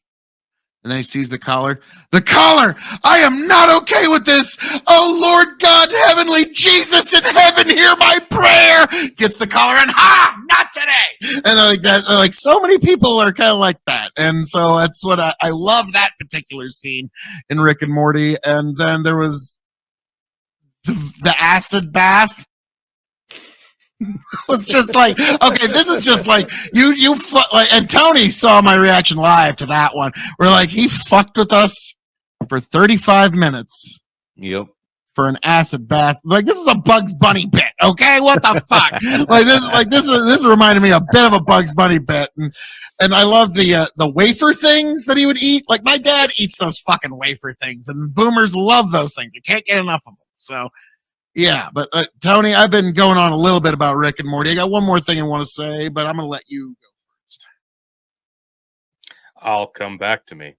And then he sees the collar. The collar! I am not okay with this! Oh, Lord God, heavenly Jesus in heaven, hear my prayer! Gets the collar and, not today! And like that, like so many people are kind of like that. And so that's what I love that particular scene in Rick and Morty. And then there was the acid bath. Was just like, okay, this is just like and Tony saw my reaction live to that one. We're like, he fucked with us for 35 minutes. Yep. For an acid bath. Like, this is a Bugs Bunny bit, okay? What the fuck? This reminded me a bit of a Bugs Bunny bit. And I love the wafer things that he would eat. Like, my dad eats those fucking wafer things, and boomers love those things. You can't get enough of them. So yeah, but Tony, I've been going on a little bit about Rick and Morty. I got one more thing I want to say, but I'm going to let you go first. I'll come back to me.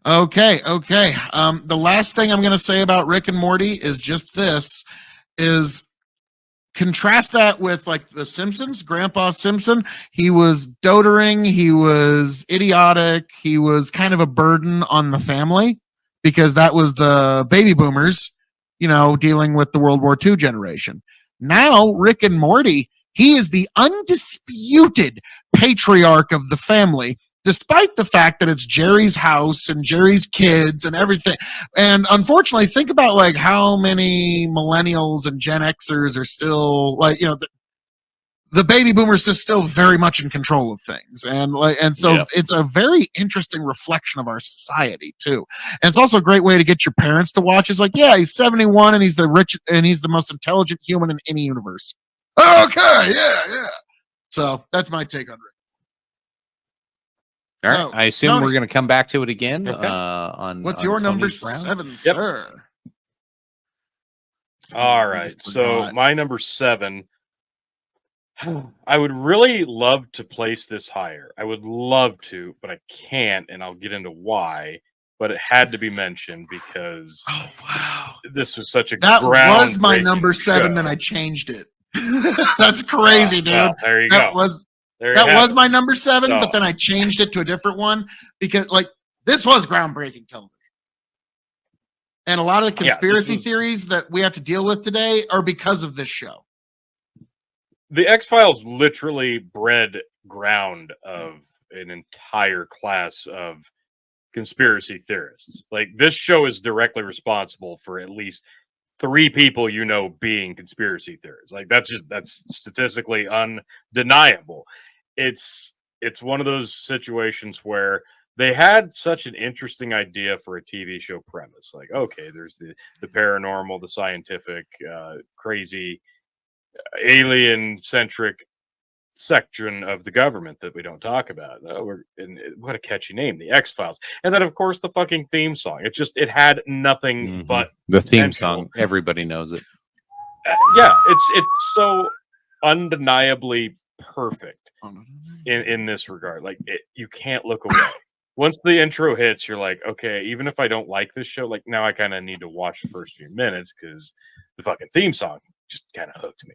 Okay. The last thing I'm going to say about Rick and Morty is just this: is contrast that with like the Simpsons. Grandpa Simpson, he was doting, he was idiotic, he was kind of a burden on the family because that was the baby boomers. Dealing with the World War II generation. Now, Rick and Morty, he is the undisputed patriarch of the family, despite the fact that it's Jerry's house and Jerry's kids and everything. And unfortunately, think about like how many millennials and Gen Xers are still like, the baby boomers are still very much in control of things. And so It's a very interesting reflection of our society too. And it's also a great way to get your parents to watch. It's like, yeah, he's 71 and he's the most intelligent human in any universe. Okay. Yeah. So that's my take on Rick. All right. I assume Tony, we're going to come back to it again. Okay. What's your number 7, sir? All right. So my number 7, I would really love to place this higher. I would love to, but I can't, and I'll get into why. But it had to be mentioned because this was such a that was my number 7. Then I changed it. That's crazy, dude. Well, there you go. That was my number 7, but then I changed it to a different one because, like, this was groundbreaking television, and a lot of the conspiracy theories that we have to deal with today are because of this show. The X-Files literally bred ground of an entire class of conspiracy theorists. Like, this show is directly responsible for at least 3 people being conspiracy theorists. Like, that's statistically undeniable. It's one of those situations where they had such an interesting idea for a TV show premise. Like, okay, there's the paranormal, the scientific, crazy, alien-centric section of the government that we don't talk about. What a catchy name, the X-Files. And then, of course, the fucking theme song. It had nothing but the theme song. Everybody knows it. Yeah, it's so undeniably perfect in this regard. Like you can't look away. Once the intro hits, you're like, okay, even if I don't like this show, like now I kind of need to watch the first few minutes because the fucking theme song just kind of hooked me.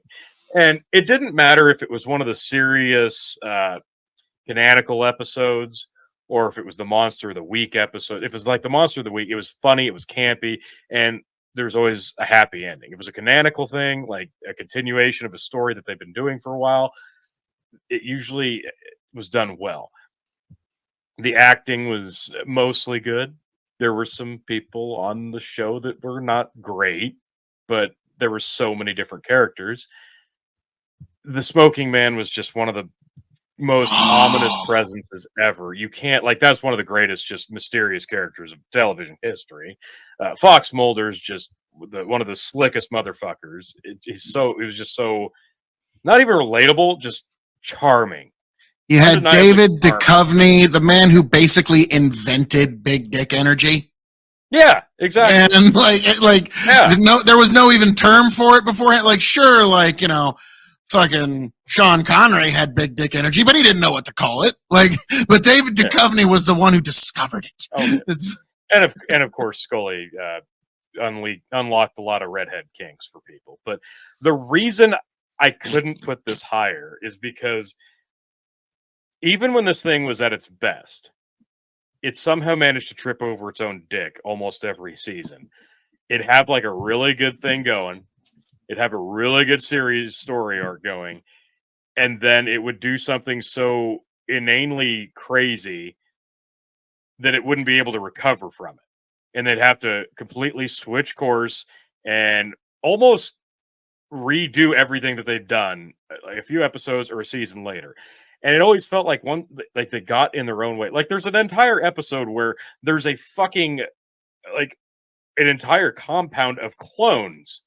And it didn't matter if it was one of the serious canonical episodes or if it was the Monster of the Week episode. If it was like the Monster of the Week, it was funny, it was campy, and there's always a happy ending. If it was a canonical thing, like a continuation of a story that they've been doing for a while, it usually was done well. The acting was mostly good. There were some people on the show that were not great, but there were so many different characters. The Smoking Man was just one of the most ominous presences ever. You can't, like, that's one of the greatest, just mysterious characters of television history. Fox Mulder's just one of the slickest motherfuckers. It was just so not even relatable, just charming. You had David Duchovny, the man who basically invented big dick energy. Yeah, exactly. And there was no even term for it beforehand. Like, sure, like, you know, fucking Sean Connery had big dick energy, but he didn't know what to call it. Like, but David Duchovny was the one who discovered it. Oh, and of course, Scully unlocked a lot of redhead kinks for people. But the reason I couldn't put this higher is because even when this thing was at its best, it somehow managed to trip over its own dick almost every season. It'd have like a really good thing going. It'd have a really good series story arc going. And then it would do something so inanely crazy that it wouldn't be able to recover from it. And they'd have to completely switch course and almost redo everything that they'd done like a few episodes or a season later. And it always felt like they got in their own way. Like there's an entire episode where there's a fucking like an entire compound of clones.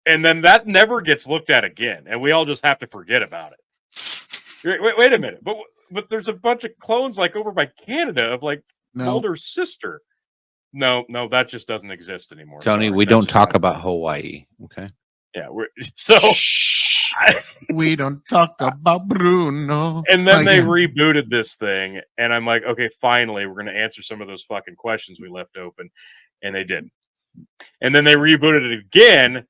And then that never gets looked at again. And we all just have to forget about it. Wait a minute. But there's a bunch of clones like over by Canada of like Mulder's sister. No, that just doesn't exist anymore. Tony, we don't talk about Hawaii. Okay. Yeah. We don't talk about Bruno. And then they rebooted this thing, and I'm like, okay, finally, we're going to answer some of those fucking questions we left open, and they didn't. And then they rebooted it again, and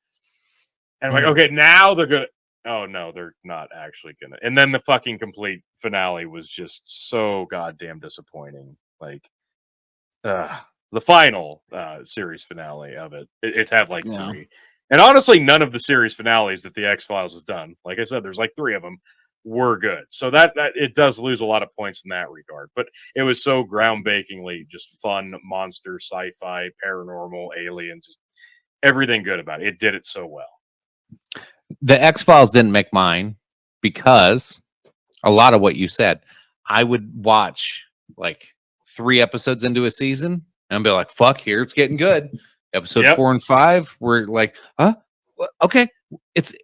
I'm like, okay, now they're going to. Oh no, they're not actually going to. And then the fucking complete finale was just so goddamn disappointing. Like, the final series finale of it. It's had like 3. And honestly, none of the series finales that the X-Files has done, like I said, there's like 3 of them, were good. So that it does lose a lot of points in that regard. But it was so groundbreakingly just fun, monster, sci-fi, paranormal, alien, just everything good about it. It did it so well. The X-Files didn't make mine because a lot of what you said, I would watch like 3 episodes into a season and be like, fuck, here it's getting good. Episode 4 and 5, we're like, huh? Okay, it's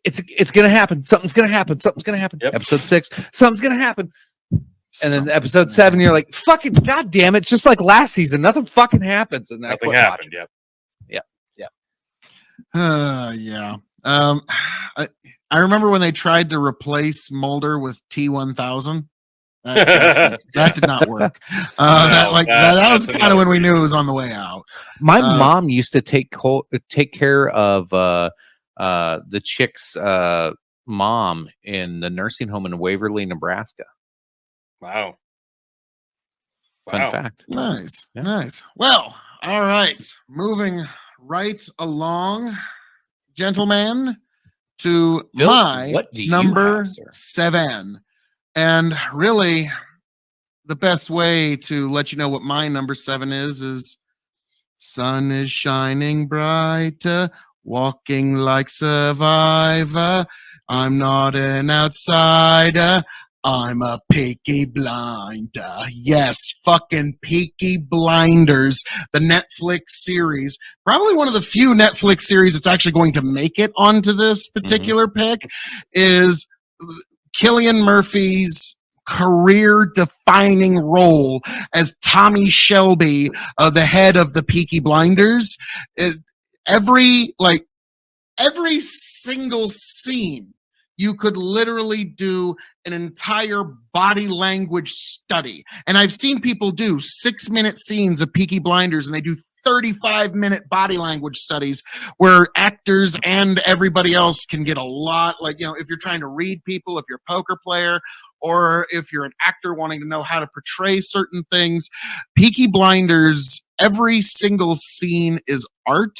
gonna happen. Something's gonna happen. Something's gonna happen. Yep. Episode 6, something's gonna happen. And then episode 7, you're like, fucking goddamn! It's just like last season. Nothing fucking happens, and nothing happened. Yeah. Yeah. I remember when they tried to replace Mulder with T-1000. That did not work. That was kind of when we knew it was on the way out. My mom used to take care of the chick's mom in the nursing home in Waverly, Nebraska. Wow. Fun fact. Nice. Yeah. Nice. Well, all right. Moving right along, gentlemen, to Bill, my number 7. And really, the best way to let you know what my number 7 is sun is shining bright, walking like survivor. I'm not an outsider. I'm a Peaky Blinder. Yes, fucking Peaky Blinders, the Netflix series. Probably one of the few Netflix series that's actually going to make it onto this particular pick is Cillian Murphy's career-defining role as Tommy Shelby, the head of the Peaky Blinders. Every single scene you could literally do an entire body language study. And I've seen people do 6-minute scenes of Peaky Blinders, and they do 35-minute body language studies where actors and everybody else can get a lot, like, if you're trying to read people, if you're a poker player, or if you're an actor wanting to know how to portray certain things. Peaky Blinders, every single scene is art,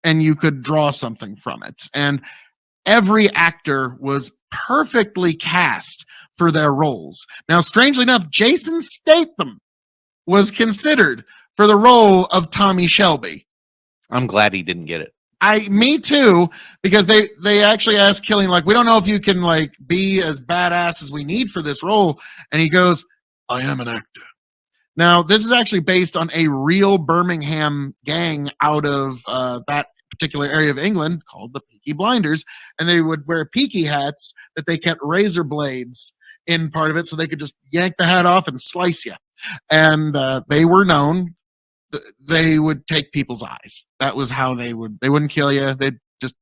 and you could draw something from it. And every actor was perfectly cast for their roles. Now, strangely enough, Jason Statham was considered for the role of Tommy Shelby. I'm glad he didn't get it. Me too, because they actually asked Killian, like, we don't know if you can like be as badass as we need for this role. And he goes, I am an actor. Now, this is actually based on a real Birmingham gang out of that particular area of England called the Peaky Blinders. And they would wear peaky hats that they kept razor blades in part of it, so they could just yank the hat off and slice you. And they were known. They would take people's eyes. That was how they wouldn't kill you. They'd just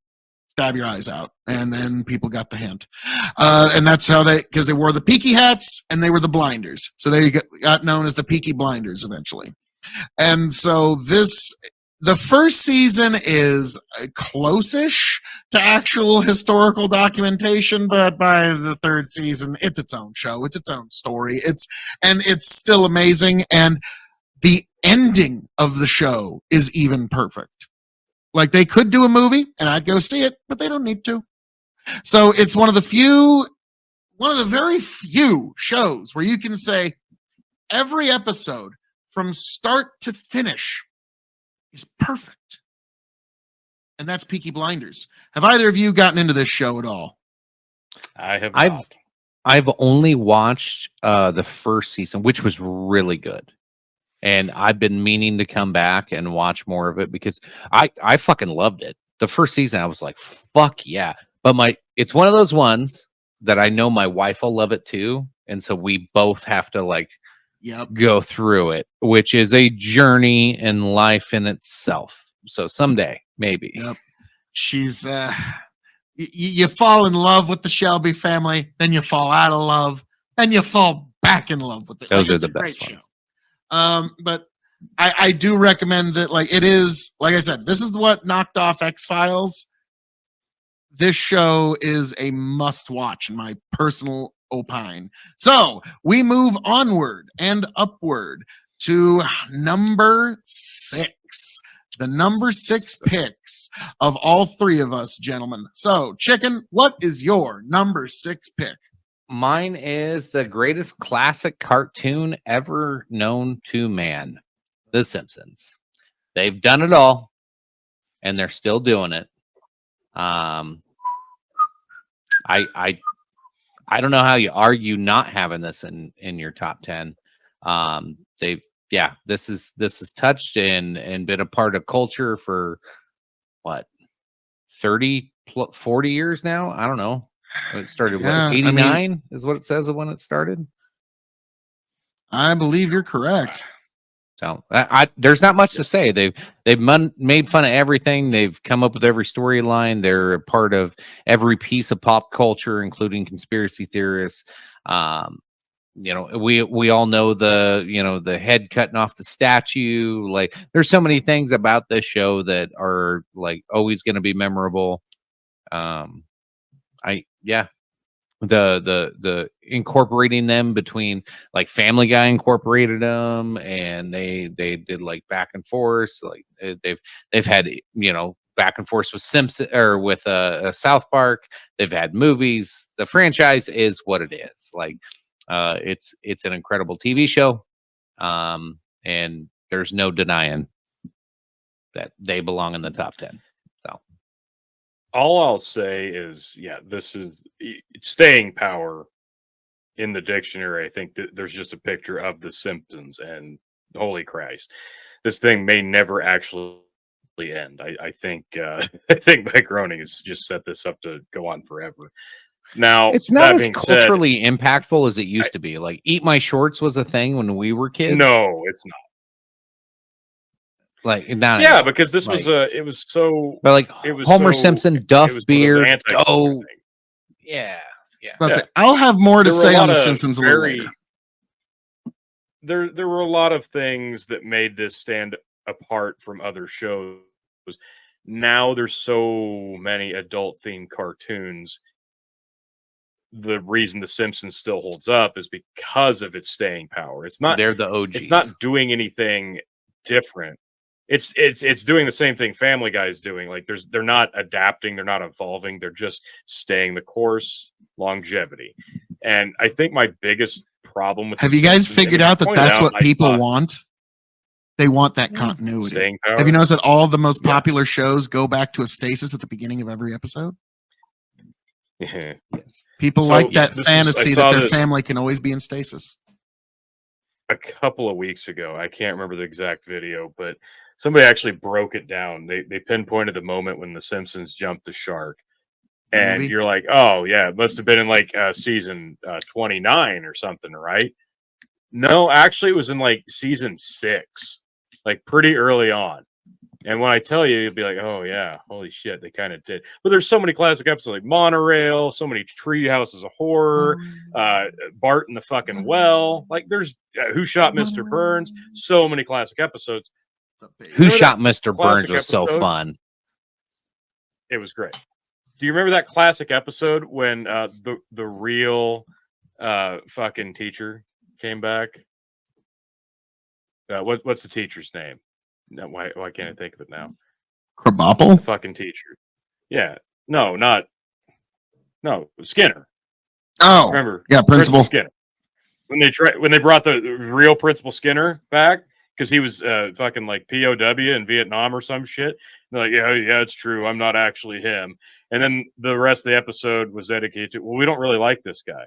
stab your eyes out. And then people got the hint. And that's how because they wore the peaky hats and they were the blinders. So they got known as the Peaky Blinders eventually. And so the first season is close-ish to actual historical documentation, but by the third season, it's its own show. It's its own story. It's still amazing. And the ending of the show is even perfect. Like, they could do a movie and I'd go see it, but they don't need to. So it's one of the very few shows where you can say every episode from start to finish is perfect. And that's Peaky Blinders. Have either of you gotten into this show at all? I have not. I've only watched the first season, which was really good. And I've been meaning to come back and watch more of it because I fucking loved it. The first season, I was like, fuck yeah. But it's one of those ones that I know my wife will love it too. And so we both have to go through it, which is a journey in life in itself. So someday, maybe. Yep. She's, you fall in love with the Shelby family, then you fall out of love, then you fall back in love with it. Those are the best ones. Show. But I do recommend that, it is, like I said, this is what knocked off X-Files. This show is a must watch in my personal opine. So we move onward and upward to number 6. The number 6 picks of all three of us, gentlemen. So, Chicken, what is your number 6 pick? Mine is the greatest classic cartoon ever known to man, The Simpsons. They've done it all, and they're still doing it. I don't know how you argue not having this in your top 10. This is touched and been a part of culture for what, 30 40 years now. I don't know. It started 89 is what it says of when it started. I believe you're correct. So there's not much to say. They've made fun of everything. They've come up with every storyline. They're a part of every piece of pop culture, including conspiracy theorists. We all know the head cutting off the statue. Like, there's so many things about this show that are always going to be memorable. The incorporating them between Family Guy incorporated them, and they did back and forth. They've had back and forth with Simpson or with South Park. They've had movies. The franchise is what it is. It's an incredible TV show, and there's no denying that they belong in the top 10. So all I'll say is, this is staying power in the dictionary. I think that there's just a picture of the Simpsons, and holy Christ, this thing may never actually end. I think Mike Groening has just set this up to go on forever. Now, it's not as culturally impactful as it used to be. Eat My Shorts was a thing when we were kids. No, it's not. Because this was it was so. But Homer Simpson, Duff Beard, go. Yeah. I'll have more to There were a say on lot The of Simpsons a little later. There were a lot of things that made this stand apart from other shows. Now there's so many adult themed cartoons. The reason The Simpsons still holds up is because of its staying power. They're the OGs. It's not doing anything different. It's doing the same thing Family Guy is doing. Like they're not adapting, they're not evolving, they're just staying the course, longevity. And I think my biggest problem with Have The you guys Simpsons, figured and out that pointed that's out, what I people thought, want? They want that continuity. staying power. Have you noticed that all the most Yeah. popular shows go back to a stasis at the beginning of every episode? Yeah. Yes. People So, like that this was- fantasy I that saw their this family can always be in stasis. a couple of weeks ago. I can't remember the exact video, but somebody actually broke it down. They pinpointed the moment when the Simpsons jumped the shark. And Movie? you're like, oh yeah, it must have been in like season 29 or something, right? No, actually it was in like season 6, like pretty early on. And when I tell you, you'll be like, oh yeah, holy shit, they kind of did. But there's so many classic episodes like Monorail, so many Tree Houses of Horror, Bart in the fucking well. Like there's Who Shot Mr. Burns. So many classic episodes. Who Remember Shot that Mr. Burns classic was so episode? fun. It was great. Do you remember that classic episode when the real fucking teacher came back? What's the teacher's name? No, why can't I think of it now? The Krabappel? fucking teacher. Yeah. No, Skinner. Oh, Remember? yeah, Principal. Skinner. When they brought the real Principal Skinner back because he was fucking like POW in Vietnam or some shit. They're like, yeah, it's true. I'm not actually him. And then the rest of the episode was dedicated to, well, we don't really like this guy.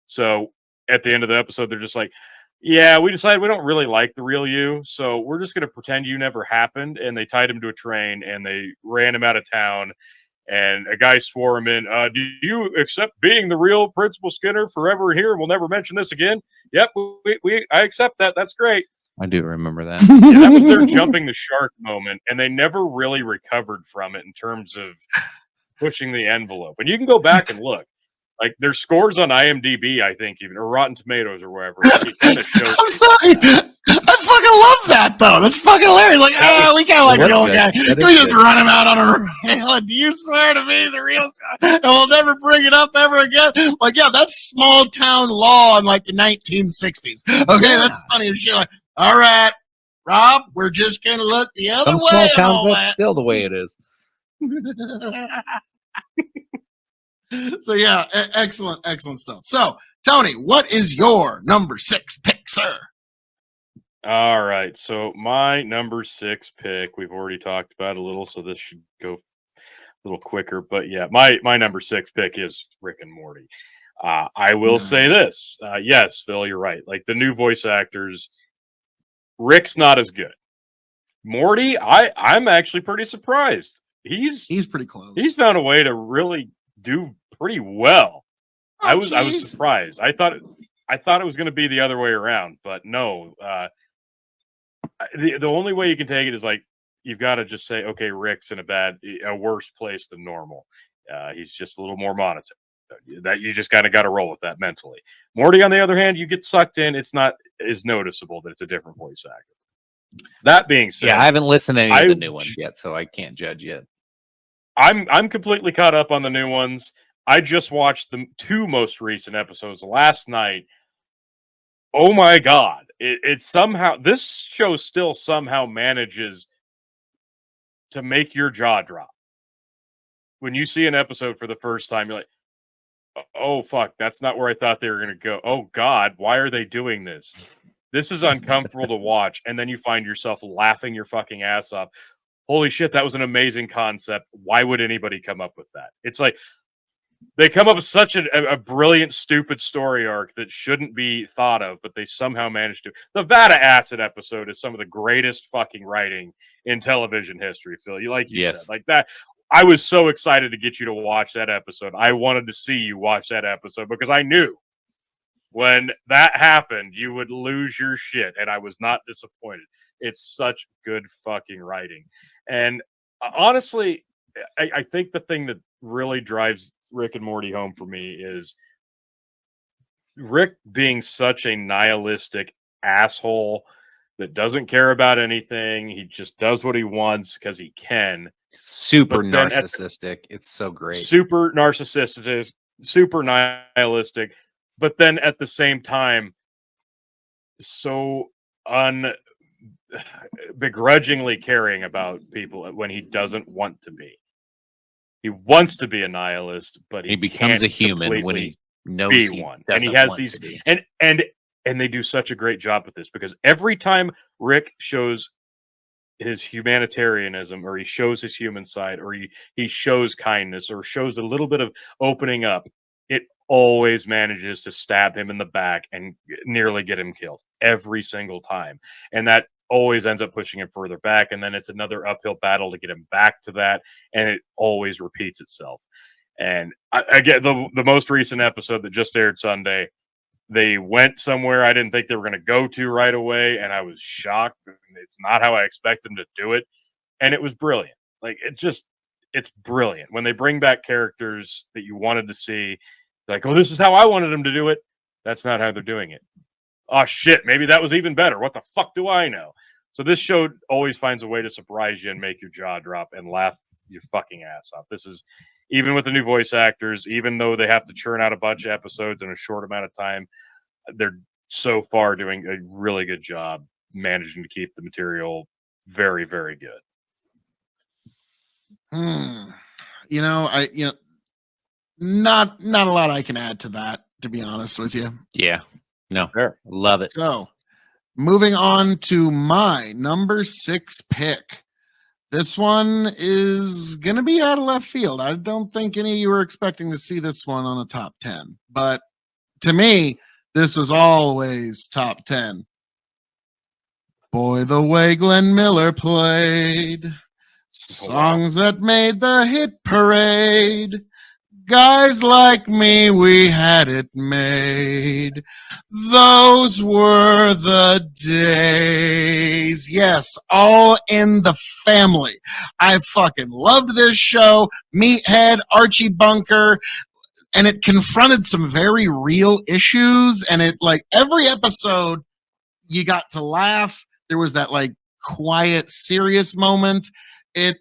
So at the end of the episode, they're just like, yeah, we decided we don't really like the real you, so we're just going to pretend you never happened. And they tied him to a train and they ran him out of town. And a guy swore him in. Do you accept being the real Principal Skinner forever here? And we'll never mention this again. Yep, I accept that. That's great. I do remember that. Yeah, that was their jumping the shark moment, and they never really recovered from it in terms of pushing the envelope. And you can go back and look. Like there's scores on IMDb, I think, even or Rotten Tomatoes or wherever. It kind of shows. I'm sorry. I fucking love that though. That's fucking hilarious. Like, we kind of like the old guy. Can we just run him out on a rail? And do you swear to me the real Scott? And we'll never bring it up ever again. Like, yeah, that's small town law in like the 1960s. Okay, Yeah. that's funny as shit. Like, all right, Rob, we're just gonna look the other Some way. small and towns, all that's that. still the way it is. So yeah, excellent stuff. So Tony, what is your number 6 pick, sir? All right, so my number 6 pick, we've already talked about a little, so this should go a little quicker. But yeah, my number 6 pick is Rick and Morty. I will say this, yes, Phil, you're right. Like the new voice actors, Rick's not as good. Morty, I'm actually pretty surprised. He's pretty close. He's found a way to really do pretty well. Oh, I was geez. surprised. I thought it was going to be the other way around, but no. The only way you can take it is like you've got to just say, okay, Rick's in a worse place than normal. He's just a little more monotone. That you just kind of got to roll with that mentally. Morty, on the other hand, you get sucked in. It's not as noticeable that it's a different voice actor. That being said, Yeah, I haven't listened to any of the new ones yet, so I can't judge yet. I'm completely caught up on the new ones. I just watched the 2 most recent episodes last night. Oh my god! It somehow, this show still somehow manages to make your jaw drop when you see an episode for the first time. You're like, oh fuck, that's not where I thought they were going to go. Oh god, why are they doing this? This is uncomfortable to watch, and then you find yourself laughing your fucking ass off. Holy shit, that was an amazing concept. Why would anybody come up with that? It's like they come up with such a brilliant, stupid story arc that shouldn't be thought of, but they somehow managed to. The Vada Acid episode is some of the greatest fucking writing in television history, Phil. You said, like that. I was so excited to get you to watch that episode. I wanted to see you watch that episode because I knew when that happened, you would lose your shit, and I was not disappointed. It's such good fucking writing. And honestly, I think the thing that really drives Rick and Morty home for me is Rick being such a nihilistic asshole that doesn't care about anything. He just does what he wants because he can. Super But then narcissistic. It's so great. Super narcissistic, super nihilistic, but then at the same time, so begrudgingly caring about people when he doesn't want to be. He wants to be a nihilist, but He becomes a human when he knows be he one. doesn't And he has want these to be. and they do such a great job with this because every time Rick shows his humanitarianism or he shows his human side or he shows kindness or shows a little bit of opening up, it always manages to stab him in the back and nearly get him killed every single time. And that always ends up pushing him further back, and then it's another uphill battle to get him back to that, and it always repeats itself. And I get the most recent episode that just aired Sunday. They went somewhere I didn't think they were going to go to right away, and I was shocked. It's not how I expect them to do it, and it was brilliant. Like it's brilliant when they bring back characters that you wanted to see. Like, oh, this is how I wanted them to do it. That's not how they're doing it. Oh shit, maybe that was even better. What the fuck do I know? So this show always finds a way to surprise you and make your jaw drop and laugh your fucking ass off. This is even with the new voice actors, even though they have to churn out a bunch of episodes in a short amount of time, they're so far doing a really good job managing to keep the material very, very good. Not a lot I can add to that, to be honest with you. Yeah. No. Fair. Love it. So, moving on to my number 6 pick. This one is going to be out of left field. I don't think any of you were expecting to see this one on a top 10. But to me, this was always top 10. Boy, the way Glenn Miller played songs that made the hit parade. Guys like me, we had it made. Those were the days. Yes, All in the Family. I fucking loved this show. Meathead, Archie Bunker, and it confronted some very real issues. And it, like, every episode, you got to laugh. There was that, like, quiet, serious moment. It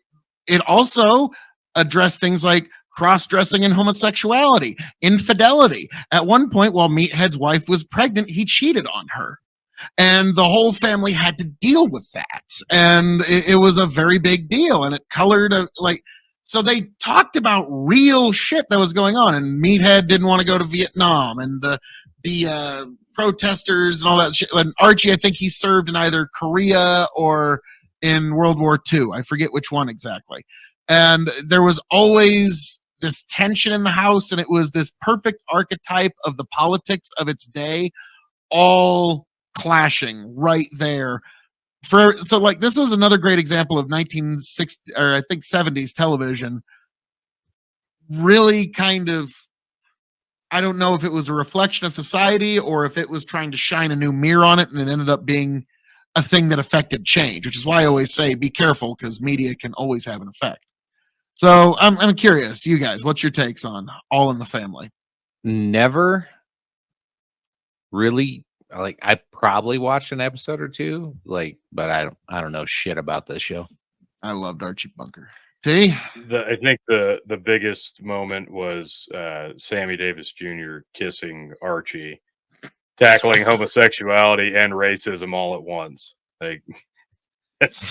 also addressed things like cross-dressing and homosexuality, infidelity. At one point, while Meathead's wife was pregnant, he cheated on her. And the whole family had to deal with that. And it was a very big deal. And it colored, so they talked about real shit that was going on. And Meathead didn't want to go to Vietnam. And the protesters and all that shit. And Archie, I think he served in either Korea or in World War II. I forget which one exactly. And there was always this tension in the house, and it was this perfect archetype of the politics of its day, all clashing right there. So like this was another great example of 1960 or I think 70s television. Really kind of, I don't know if it was a reflection of society or if it was trying to shine a new mirror on it, and it ended up being a thing that affected change, which is why I always say be careful because media can always have an effect. So I'm curious, you guys, what's your takes on All in the Family? Never really, like, I probably watched an episode or two, like, but I don't know shit about this show. I loved Archie Bunker. T? I think the biggest moment was Sammy Davis Jr. kissing Archie, tackling homosexuality and racism all at once. Like, that's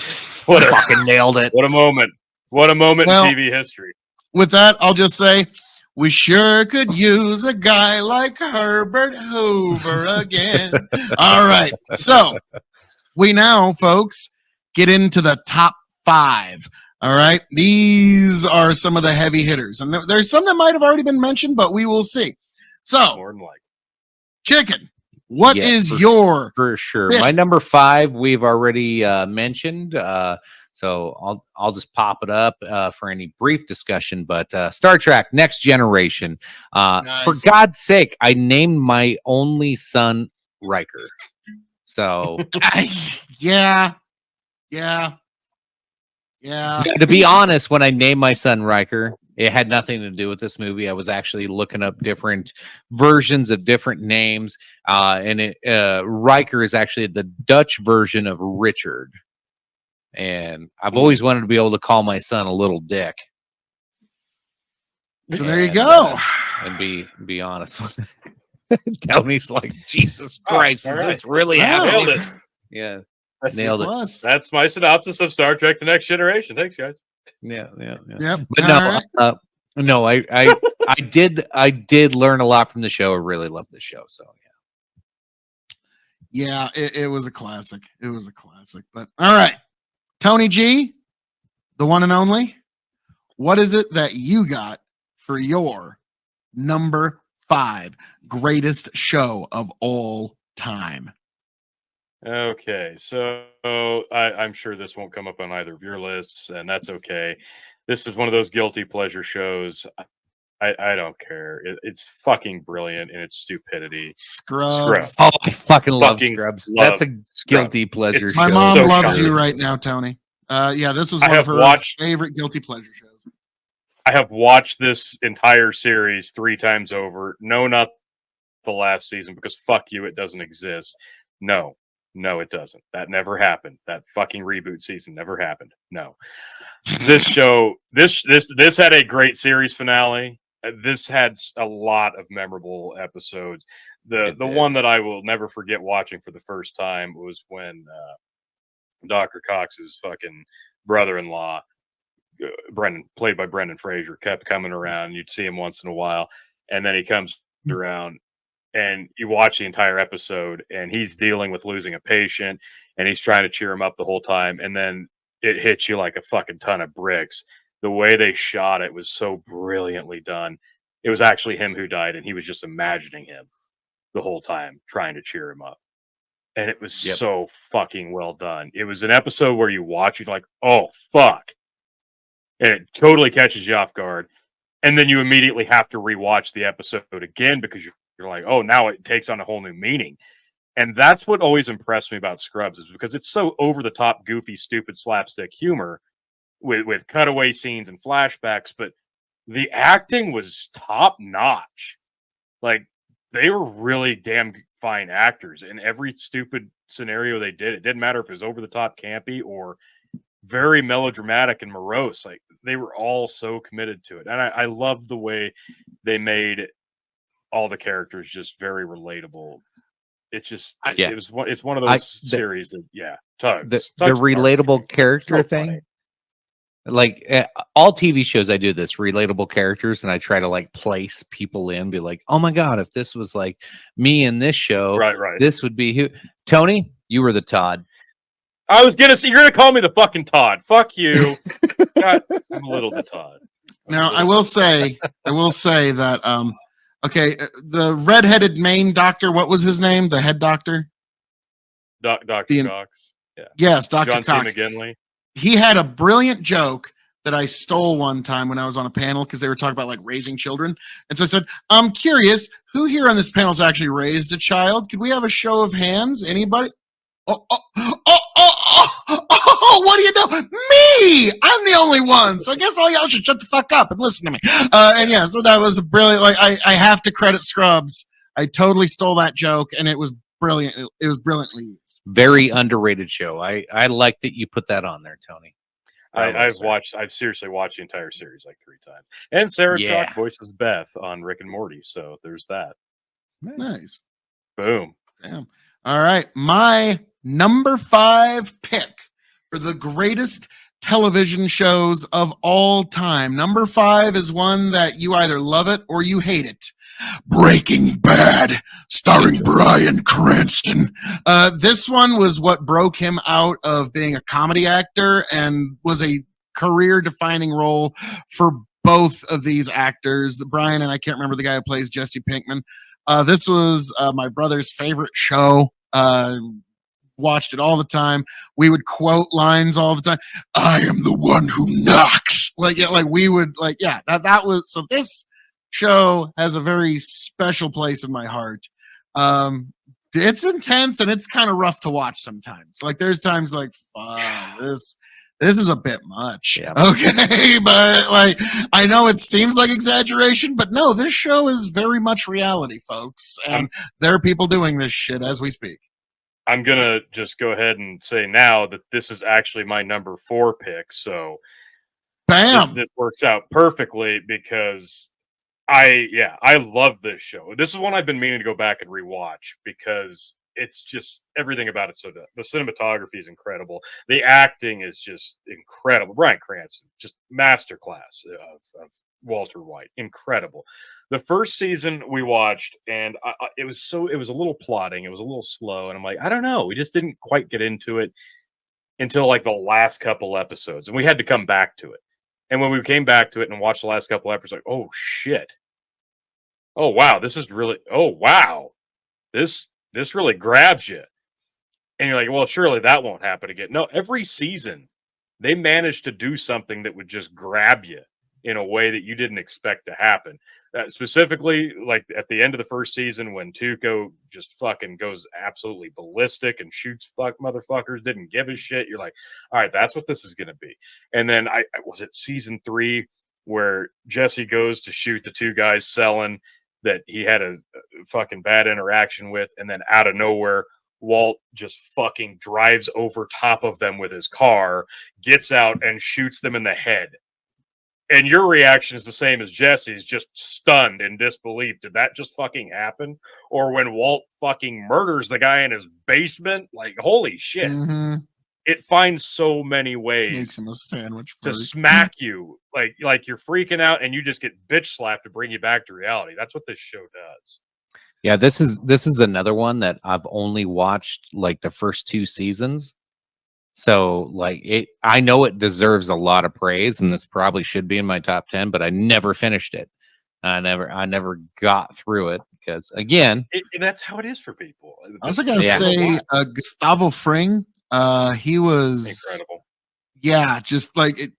what Fucking nailed it. What a moment. What a moment in TV history. With that, I'll just say we sure could use a guy like Herbert Hoover again. All right. So we now, folks, get into the top 5. All right. These are some of the heavy hitters. And there's some that might have already been mentioned, but we will see. So, More than likely. Chicken, what is your... For sure. fifth? My number 5, we've already mentioned. So I'll just pop it up for any brief discussion. But Star Trek Next Generation. Nice. For God's sake, I named my only son Riker. So Yeah. to be honest, when I named my son Riker, It had nothing to do with this movie. I was actually looking up different versions of different names, and Riker is actually the Dutch version of Richard. And I've always wanted to be able to call my son a little dick. So there you go. And be honest with it. Tony's like, Jesus Christ, is this really happening? Nailed it. Yeah, Nailed it. Plus. That's my synopsis of Star Trek: The Next Generation. Thanks, guys. Yeah. Yep. But no, I did learn a lot from the show. I really love the show. So yeah, it was a classic. It was a classic. But all right, Tony G, the one and only. What is it that you got for your number 5 greatest show of all time? Okay, so I'm sure this won't come up on either of your lists, and that's okay. This is one of those guilty pleasure shows. I don't care. It's fucking brilliant in its stupidity. Scrubs. oh, I fucking love Fucking Scrubs. love That's a guilty pleasure It's show. My mom so loves shocking. you right now, Tony. Yeah, this was I one of have her watched- favorite guilty pleasure shows. I have watched this entire series 3 times over. No, not the last season, because fuck you, it doesn't exist. No, it doesn't. That never happened. That fucking reboot season never happened. No. This show, this had a great series finale. This had a lot of memorable episodes. The one that I will never forget watching for the first time was when Dr. Cox's fucking brother-in-law, Brendan, played by Brendan Fraser, kept coming around. You'd see him once in a while, and then he comes around, and you watch the entire episode, and he's dealing with losing a patient, and he's trying to cheer him up the whole time, and then it hits you like a fucking ton of bricks. The way they shot it was so brilliantly done. It was actually him who died, and he was just imagining him the whole time, trying to cheer him up. And it was so fucking well done. It was an episode where you watch it like, oh, fuck. And it totally catches you off guard. And then you immediately have to rewatch the episode again because you're like, oh, now it takes on a whole new meaning. And that's what always impressed me about Scrubs, is because it's so over the top, goofy, stupid slapstick humor with cutaway scenes and flashbacks, but the acting was top notch. Like, they were really damn fine actors in every stupid scenario they did. It didn't matter if it was over the top, campy, or very melodramatic and morose. Like, they were all so committed to it. And I loved the way they made all the characters just very relatable. It's just, it's one of those series that, Tugs. The relatable character thing. Funny. Like all TV shows, I do this relatable characters, and I try to like place people in, be like, oh my God, if this was like me in this show, right. this would be who. Tony, you were the Todd. I was gonna say, you're gonna call me the fucking Todd. Fuck you. God, I'm a little the Todd. Now I will say that okay, the redheaded main doctor, what was his name? The head doctor? Dr. Cox. Yeah. Yes, Dr. John Cox. C. McGinley. He had a brilliant joke that I stole one time when I was on a panel because they were talking about like raising children. And so I said, I'm curious, who here on this panel has actually raised a child? Could we have a show of hands? Anybody? Oh, what do you know? Me! I'm the only one. So I guess all y'all should shut the fuck up and listen to me. And yeah, so that was a brilliant, like, I have to credit Scrubs. I totally stole that joke, and it was brilliant. It was brilliantly used. Very underrated show. I like that you put that on there, Tony. I've seriously watched the entire series like 3 times. And Sarah Chalk voices Beth on Rick and Morty, so there's that. Nice. Boom. Damn. All right. My number 5 pick for the greatest television shows of all time. Number 5 is one that you either love it or you hate it. Breaking Bad, starring Bryan Cranston. This one was what broke him out of being a comedy actor and was a career-defining role for both of these actors. Bryan, and I can't remember the guy who plays Jesse Pinkman. This was my brother's favorite show. Watched it all the time. We would quote lines all the time. I am the one who knocks. That was, so this show has a very special place in my heart. It's intense and it's kind of rough to watch sometimes. Like there's times like, fuck, this is a bit much. Yeah. Okay, but like I know it seems like exaggeration, but no, this show is very much reality, folks, and there are people doing this shit as we speak. I'm gonna just go ahead and say now that this is actually my number 4 pick. So Bam. this works out perfectly because I love this show. This is one I've been meaning to go back and rewatch because it's just everything about it. So the cinematography is incredible. The acting is just incredible. Bryan Cranston, just masterclass of Walter White, incredible. The first season we watched, and it was a little plodding. It was a little slow, and I'm like, I don't know. We just didn't quite get into it until like the last couple episodes, and we had to come back to it. And when we came back to it and watched the last couple episodes, like, oh shit. Oh wow, this is really this really grabs you. And you're like, well, surely that won't happen again. No, every season they managed to do something that would just grab you in a way that you didn't expect to happen. Specifically, like at the end of the first season when Tuco just fucking goes absolutely ballistic and shoots motherfuckers, didn't give a shit. You're like, all right, that's what this is going to be. And then I was it season 3 where Jesse goes to shoot the 2 guys selling that he had a fucking bad interaction with, and then out of nowhere, Walt just fucking drives over top of them with his car, gets out and shoots them in the head. And your reaction is the same as Jesse's, just stunned in disbelief. Did that just fucking happen? Or when Walt fucking murders the guy in his basement, like, holy shit. Mm-hmm. It finds so many ways Makes him a sandwich to first. smack you. Like you're freaking out and you just get bitch slapped to bring you back to reality. That's what this show does. Yeah, this is another one that I've only watched like the first 2 seasons. So like I know it deserves a lot of praise, and this probably should be in my top 10, but I never finished it. I never got through it because again, that's how it is for people. I was going to say Gustavo Fring. He was incredible. Yeah, just like it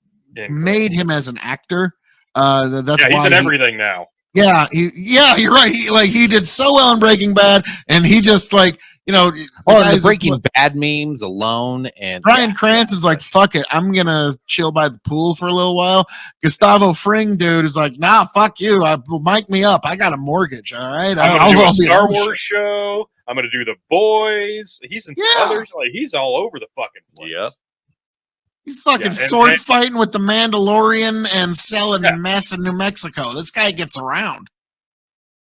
made him as an actor. That's yeah, he's why in everything now. Yeah, you're right. He did so well in Breaking Bad, and he just like the Breaking Bad memes alone, and Bryan Cranston's like, fuck it, I'm gonna chill by the pool for a little while. Gustavo Fring, dude, is like, nah, fuck you. Mic me up. I got a mortgage. All right, I'm gonna do a Star Wars show. I'm gonna do The Boys. He's in some others. Like he's all over the fucking place. Yep. He's fucking sword fighting with the Mandalorian and selling meth in New Mexico. This guy gets around.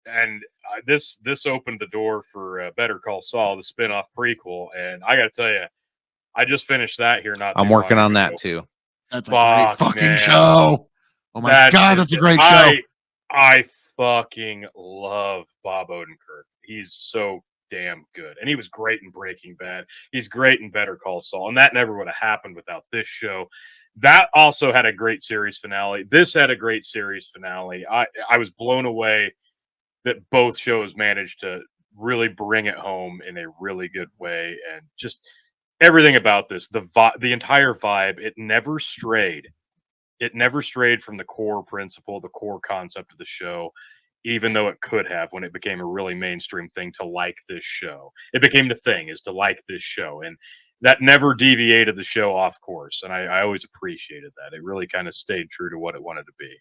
And this opened the door for Better Call Saul, the spinoff prequel. And I got to tell you, I just finished that here. I'm working on that too. That's a great fucking show. Oh my god, that's a great show. I fucking love Bob Odenkirk. He's so damn good, and he was great in Breaking Bad. He's great in Better Call Saul, and that never would have happened without this show. That also had a great series finale. This had a great series finale. I was blown away that both shows managed to really bring it home in a really good way, and just everything about this, the entire vibe, it never strayed. It never strayed from the core principle, the core concept of the show. Even though it could have when it became a really mainstream thing to like this show. It became the thing is to like this show. And that never deviated the show off course. And I always appreciated that. It really kind of stayed true to what it wanted to be.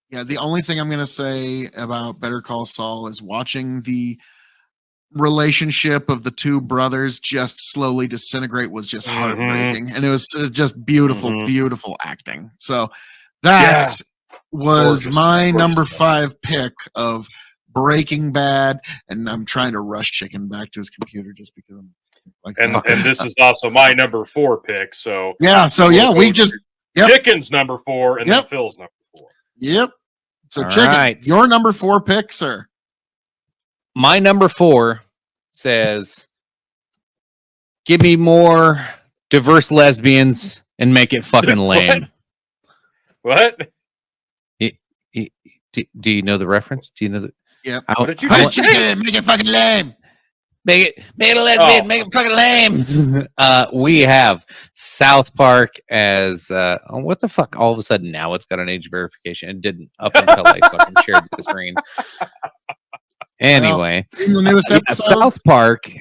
Yeah, the only thing I'm going to say about Better Call Saul is watching the relationship of the 2 brothers just slowly disintegrate was just heartbreaking. And it was just beautiful, beautiful acting. So that was my number 5 pick of Breaking Bad, and I'm trying to rush Chicken back to his computer just because I'm like. And this is also my number 4 pick. So we just Chicken's number 4 and then Phil's number 4. Yep. So Chicken, your number 4 pick, sir. My number 4 says, "Give me more diverse lesbians and make it fucking lame." What? Do you know the reference? Do you know the? Yeah. What did you say? Make it fucking lame. Make it a lesbian. Make it fucking lame. We have South Park as what the fuck? All of a sudden now it's got an age verification. It didn't up until I fucking shared the screen. Anyway, in the newest episode, South Park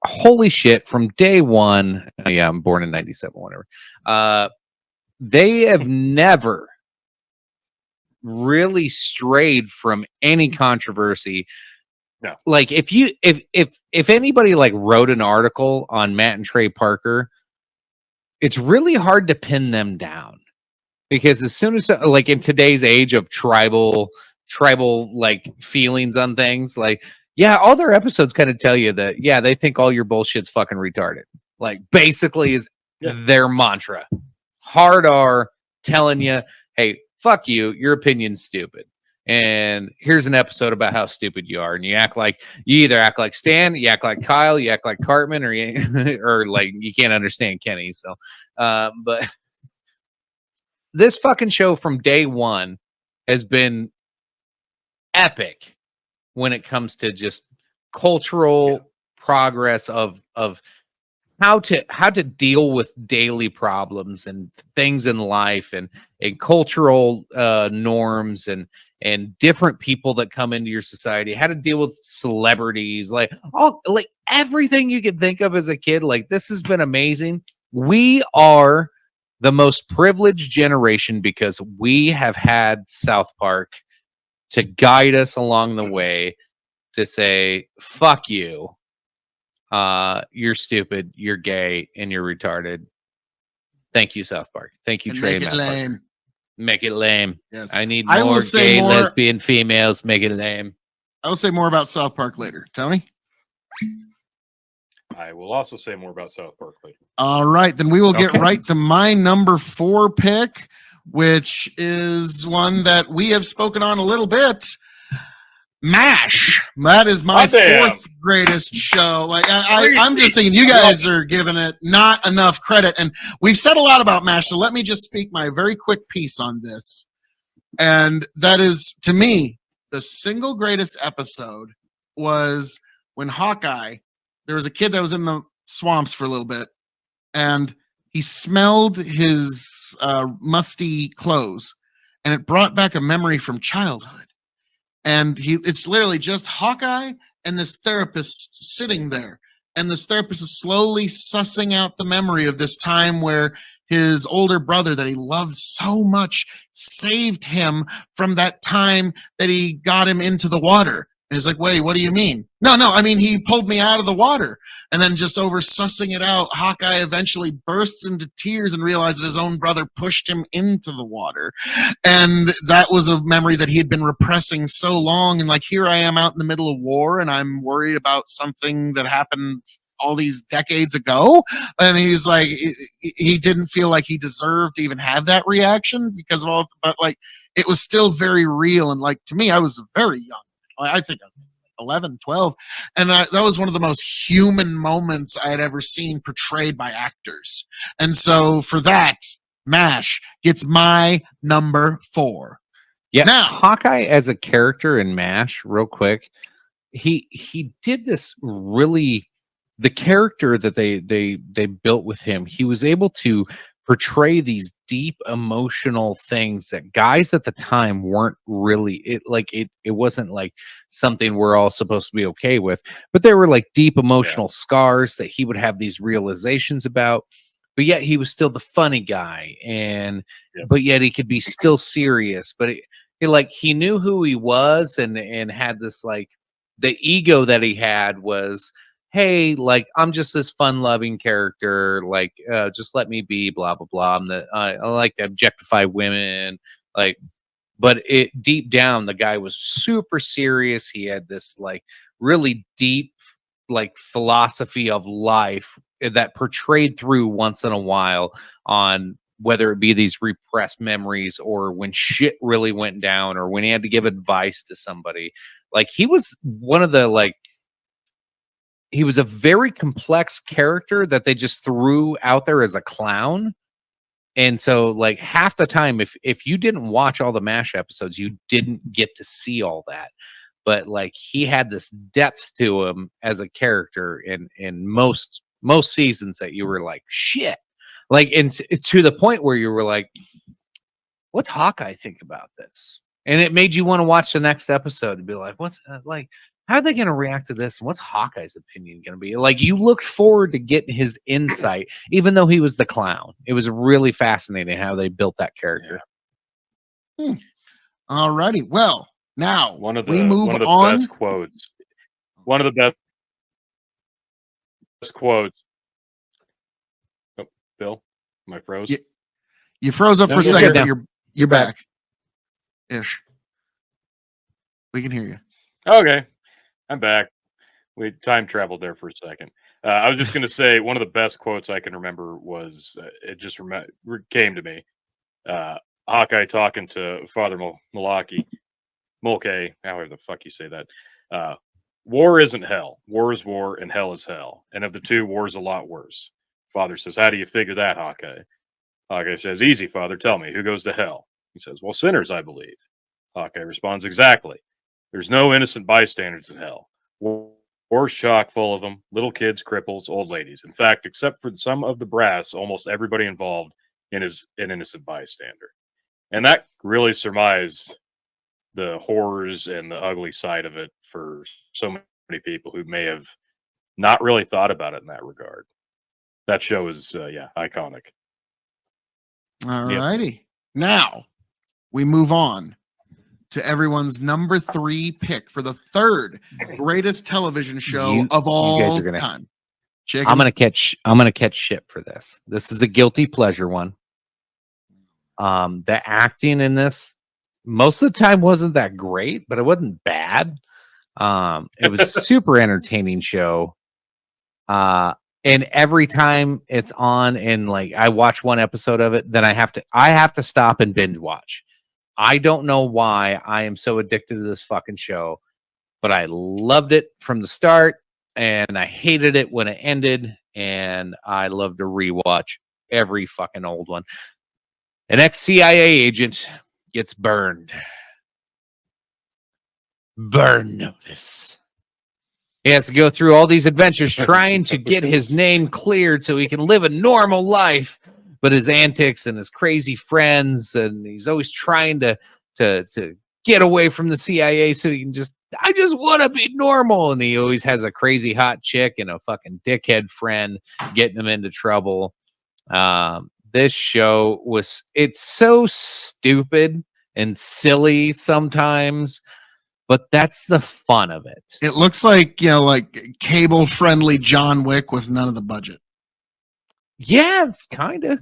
holy shit, from day one. Oh, yeah, I'm born in 97, whatever. They have never really strayed from any controversy. No. Like if anybody like wrote an article on Matt and Trey Parker, it's really hard to pin them down, because as soon as, like, in today's age of tribal like feelings on things, like, yeah, all their episodes kind of tell you that, yeah, they think all your bullshit's fucking retarded. Like, basically is their mantra. Hard R telling you, hey, fuck you, your opinion's stupid. And here's an episode about how stupid you are. And you either act like Stan, you act like Kyle, you act like Cartman, or or like you can't understand Kenny. So, but this fucking show from day one has been epic when it comes to just cultural progress of how to deal with daily problems and things in life, and cultural norms, and different people that come into your society, how to deal with celebrities, like everything you can think of as a kid. Like, this has been amazing. We are the most privileged generation because we have had South Park to guide us along the way, to say, fuck you. You're stupid, you're gay, and you're retarded. Thank you, South Park. Thank you, And Trey. make it lame. Make it lame. Yes. I need I will more say gay, more- lesbian females. Make it lame. I will say more about South Park later. Tony? I will also say more about South Park later. All right, then we will get Okay. right to my number 4 pick, which is one that we have spoken on a little bit. MASH. That is my Oh, damn. 4th greatest show. Like I'm just thinking you guys are giving it not enough credit, and we've said a lot about MASH. So let me just speak my very quick piece on this, and that is, to me, the single greatest episode was when Hawkeye. There was a kid that was in the swamps for a little bit, and he smelled his musty clothes, and it brought back a memory from childhood. And it's literally just Hawkeye and this therapist sitting there, and this therapist is slowly sussing out the memory of this time where his older brother that he loved so much saved him from that time that he got him into the water. And he's like, wait, what do you mean? No, I mean, he pulled me out of the water. And then just over sussing it out, Hawkeye eventually bursts into tears and realizes his own brother pushed him into the water. And that was a memory that he had been repressing so long. And like, here I am out in the middle of war, and I'm worried about something that happened all these decades ago. And he's like, he didn't feel like he deserved to even have that reaction because of all, but like, it was still very real. And like, to me, I was very young. I think I was 11, 12. And that was one of the most human moments I had ever seen portrayed by actors. And so for that, MASH gets my number 4. Yeah. Now, Hawkeye as a character in MASH, real quick, he did this really, the character that they built with him, he was able to portray these deep emotional things that guys at the time weren't really, it wasn't like something we're all supposed to be okay with, but there were like deep emotional scars that he would have these realizations about, but yet he was still the funny guy, and but yet he could be still serious, but he knew who he was, and had this, like, the ego that he had was, hey, like, I'm just this fun-loving character, like, just let me be, blah blah blah. I like to objectify women, like, but deep down, the guy was super serious. He had this, like, really deep, like, philosophy of life that portrayed through once in a while, on whether it be these repressed memories, or when shit really went down, or when he had to give advice to somebody. Like, he was one of the, like, he was a very complex character that they just threw out there as a clown. And so, like, half the time, if you didn't watch all the MASH episodes, you didn't get to see all that. But like, he had this depth to him as a character in most seasons that you were like, shit. Like, and to the point where you were like, what's Hawkeye think about this? And it made you want to watch the next episode and be like, what's like, how are they going to react to this? And what's Hawkeye's opinion going to be? Like, you looked forward to getting his insight, even though he was the clown. It was really fascinating how they built that character. All righty. Well, now we move one of the on. best quotes. One of the best quotes. Oh, Bill, am I froze? You froze up No, for a you're second, here. but you're back. Ish. We can hear you. Okay, I'm back. We time traveled there for a second. I was just going to say one of the best quotes I can remember was it just came to me. Hawkeye talking to Father Mulkey, however the fuck you say that. War isn't hell. War is war, and hell is hell. And of the two, war is a lot worse. Father says, "How do you figure that, Hawkeye?" Hawkeye says, "Easy, Father. Tell me, who goes to hell?" He says, "Well, sinners, I believe." Hawkeye responds, "Exactly. There's no innocent bystanders in hell. War's chock full of them, little kids, cripples, old ladies. In fact, except for some of the brass, almost everybody involved is an innocent bystander." And that really surmised the horrors and the ugly side of it for so many people who may have not really thought about it in that regard. That show is, iconic. All righty. Now we move on to everyone's number 3 pick for the third greatest television show of all you guys are gonna, time. Chicken. I'm gonna catch shit for this. This is a guilty pleasure one. The acting in this most of the time wasn't that great, but it wasn't bad. It was a super entertaining show. And every time it's on and like I watch one episode of it, then I have to stop and binge watch. I don't know why I am so addicted to this fucking show, but I loved it from the start and I hated it when it ended, and I love to rewatch every fucking old one. An ex-CIA agent gets burned. Burn notice. He has to go through all these adventures trying to get his name cleared so he can live a normal life. But his antics and his crazy friends, and he's always trying to get away from the CIA so he can I just want to be normal. And he always has a crazy hot chick and a fucking dickhead friend getting him into trouble. This show it's so stupid and silly sometimes, but that's the fun of it. It looks like, like cable friendly John Wick with none of the budget. Yeah, it's kind of.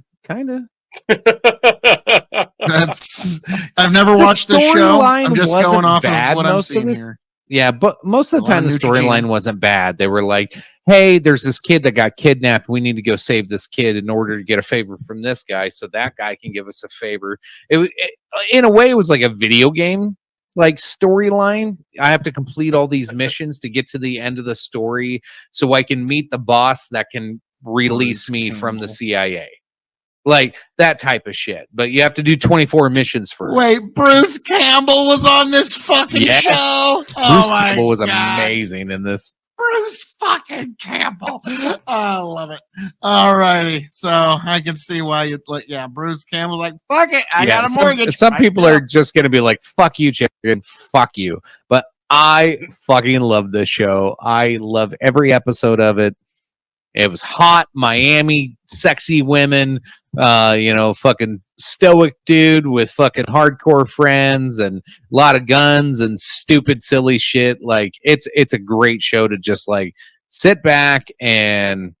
That's I've never watched this show. I'm just going off of what I'm seeing here. Yeah, but most of the time the storyline wasn't bad. They were like, hey, there's this kid that got kidnapped. We need to go save this kid in order to get a favor from this guy so that guy can give us a favor. In a way, it was like a video game like storyline. I have to complete all these missions to get to the end of the story so I can meet the boss that can release me from the CIA. Like that type of shit. But you have to do 24 missions first. Wait, Bruce Campbell was on this fucking show? Bruce Campbell was amazing in this. Bruce fucking Campbell. I love it. All righty. So I can see why you'd like, Bruce Campbell's like, fuck it. I got a mortgage. Some people are just going to be like, fuck you, chicken. Fuck you. But I fucking love this show. I love every episode of it. It was hot, Miami, sexy women, fucking stoic dude with fucking hardcore friends and a lot of guns and stupid, silly shit. Like it's a great show to just like sit back and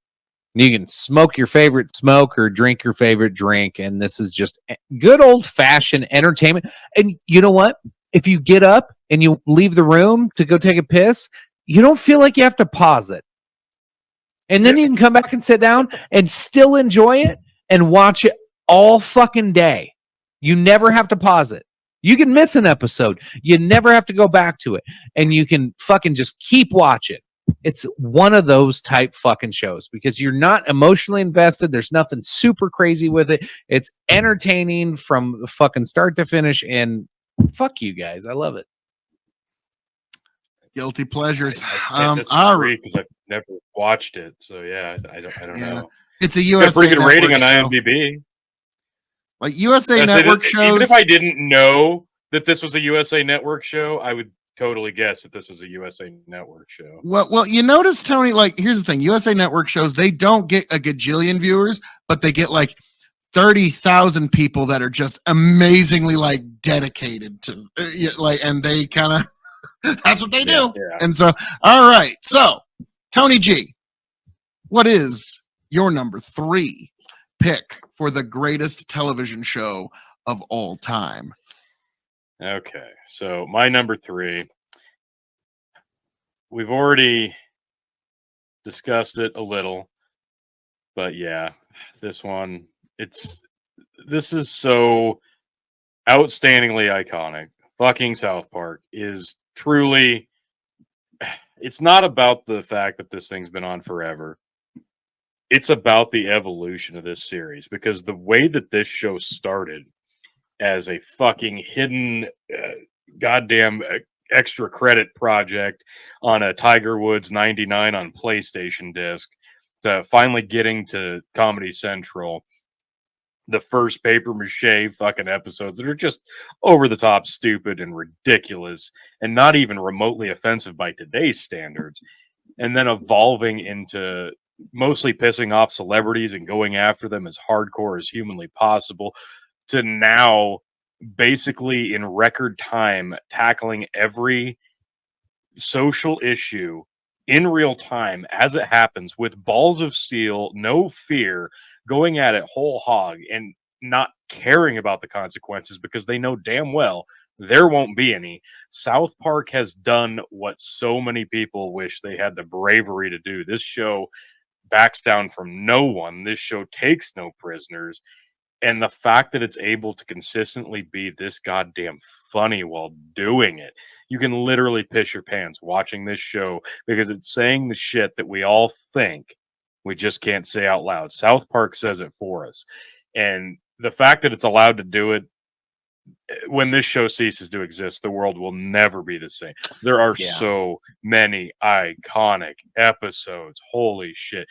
you can smoke your favorite smoke or drink your favorite drink. And this is just good old fashioned entertainment. And you know what? If you get up and you leave the room to go take a piss, you don't feel like you have to pause it. And then you can come back and sit down and still enjoy it and watch it all fucking day. You never have to pause it. You can miss an episode. You never have to go back to it. And you can fucking just keep watching. It's one of those type fucking shows because you're not emotionally invested. There's nothing super crazy with it. It's entertaining from fucking start to finish. And fuck you guys. I love it. Guilty pleasures. I disagree because I've never watched it, so I don't know. It's a USA it's a pretty good Network rating on show. IMDb. Like USA Network shows. Even if I didn't know that this was a USA Network show, I would totally guess that this is a USA Network show. Well, you notice, Tony, like, here's the thing. USA Network shows, they don't get a gajillion viewers, but they get like 30,000 people that are just amazingly like dedicated to like, and they kind of, that's what they do. Yeah. And so, all right. So, Tony G, what is your number 3 pick for the greatest television show of all time? Okay, so my number 3, we've already discussed it a little, but yeah, this one, this is so outstandingly iconic. Fucking South Park is truly, it's not about the fact that this thing's been on forever. It's about the evolution of this series, because the way that this show started as a fucking hidden goddamn extra credit project on a Tiger Woods 99 on PlayStation disc, to finally getting to Comedy Central, the first paper mache fucking episodes that are just over the top stupid and ridiculous and not even remotely offensive by today's standards, and then evolving into mostly pissing off celebrities and going after them as hardcore as humanly possible, to now basically in record time tackling every social issue in real time as it happens with balls of steel, no fear, going at it whole hog and not caring about the consequences because they know damn well there won't be any. South Park has done what so many people wish they had the bravery to do. This show backs down from no one. This show takes no prisoners. And the fact that it's able to consistently be this goddamn funny while doing it, you can literally piss your pants watching this show, because it's saying the shit that we all think we just can't say out loud. South Park says it for us. And the fact that it's allowed to do it, when this show ceases to exist, the world will never be the same. There are so many iconic episodes. Holy shit.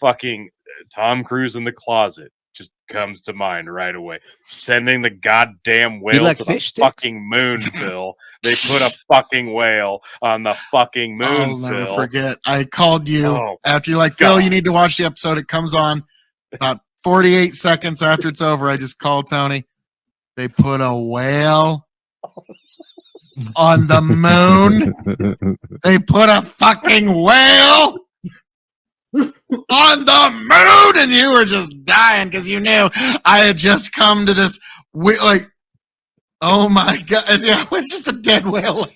Fucking Tom Cruise in the closet just comes to mind right away. Sending the goddamn whale like to the fish sticks? fucking moon, Phil. They put a fucking whale on the fucking moon, I'll never Phil. forget. I called you Oh, after you're like, Phil, you need to watch the episode. It comes on about 48 seconds after it's over. I just called Tony. They put a whale on the moon. They put a fucking whale on the moon, and you were just dying because you knew I had just come to this. Like, oh my god! Yeah, it's just a dead whale.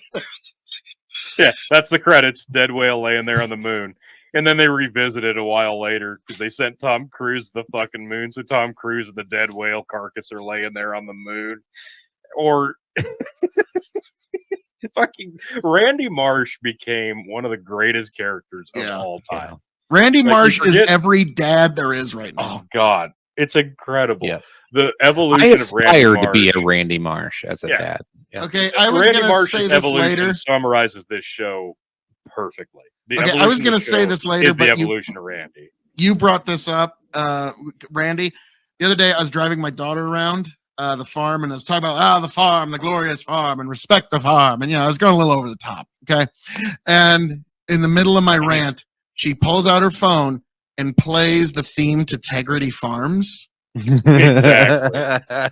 Yeah, that's the credits. Dead whale laying there on the moon. And then they revisited a while later because they sent Tom Cruise to the fucking moon. So Tom Cruise and the dead whale carcass are laying there on the moon. Or fucking Randy Marsh became one of the greatest characters of all time. Yeah. Randy Marsh is every dad there is right now. Oh God, it's incredible. Yeah. The evolution I of Randy aspire Marsh. to be a Randy Marsh as a dad. Yeah. Okay, I was Randy going to Marsh's say this evolution later. summarizes this show perfectly. Okay, I was going to say this later, but the but evolution of Randy. You brought this up, Randy. The other day, I was driving my daughter around the farm, and I was talking about the farm, the glorious farm, and respect the farm, and I was going a little over the top. Okay, and in the middle of my rant, she pulls out her phone and plays the theme to Tegrity Farms. Exactly.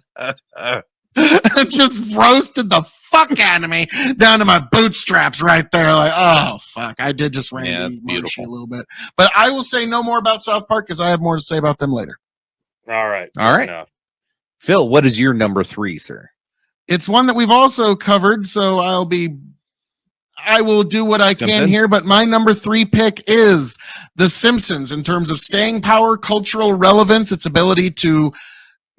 Just roasted the fuck out of me down to my bootstraps right there. Like, oh fuck, I did just Randy Marsh a little bit, but I will say no more about South Park because I have more to say about them later. All right, enough. Phil, what is your number 3, sir? It's one that we've also covered, so I will do what I can here, but my number 3 pick is The Simpsons in terms of staying power, cultural relevance, its ability to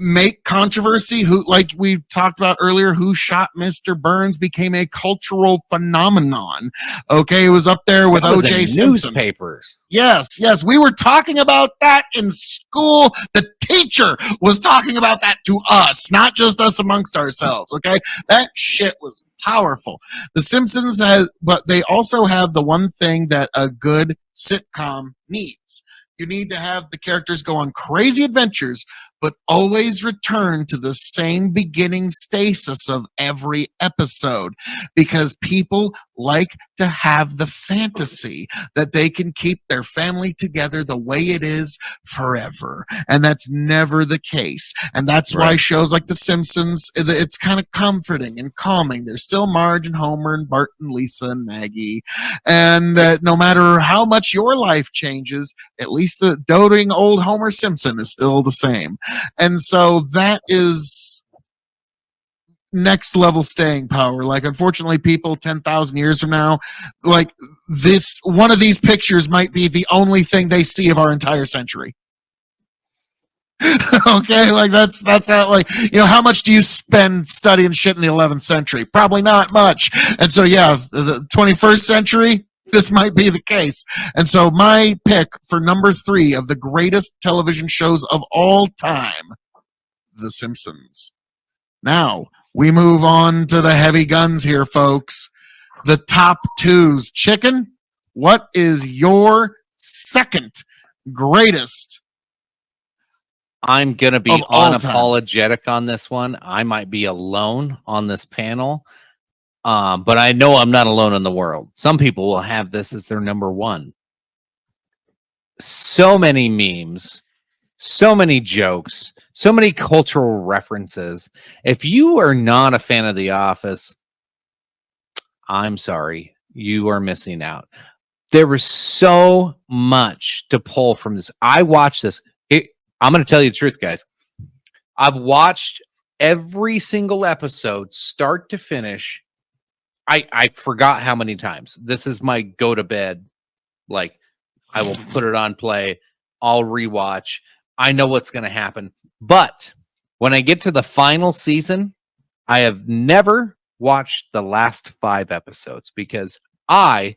make controversy. Who, like we talked about earlier, Who Shot Mr. Burns became a cultural phenomenon. Okay, it was up there with O.J. Simpson. Newspapers. Yes, we were talking about that in school. The teacher was talking about that to us, not just us amongst ourselves. Okay, that shit was powerful. The Simpsons but they also have the one thing that a good sitcom needs. You need to have the characters go on crazy adventures, but always return to the same beginning stasis of every episode, because people like to have the fantasy that they can keep their family together the way it is forever. And that's never the case. And that's why Right. shows like The Simpsons, it's kind of comforting and calming. There's still Marge and Homer and Bart and Lisa and Maggie. And no matter how much your life changes, at least the doting old Homer Simpson is still the same. And so that is next level staying power. Like, unfortunately, people 10,000 years from now, like this, one of these pictures might be the only thing they see of our entire century. Okay, like that's how, like, you know, how much do you spend studying shit in the 11th century? Probably not much. And so, yeah, the 21st century, this might be the case. And so my pick for number 3 of the greatest television shows of all time, The Simpsons. Now we move on to the heavy guns here, folks. The top 2s. Chicken, what is your second greatest? I'm going to be Of all time. unapologetic on this one. I might be alone on this panel, but I know I'm not alone in the world. Some people will have this as their number 1. So many memes, so many jokes, so many cultural references. If you are not a fan of The Office, I'm sorry, you are missing out. There was so much to pull from this. I watched this. I'm going to tell you the truth, guys. I've watched every single episode, start to finish. I forgot how many times. This is my go to bed. Like, I will put it on play. I'll rewatch. I know what's going to happen. But when I get to the final season, I have never watched the last 5 episodes because I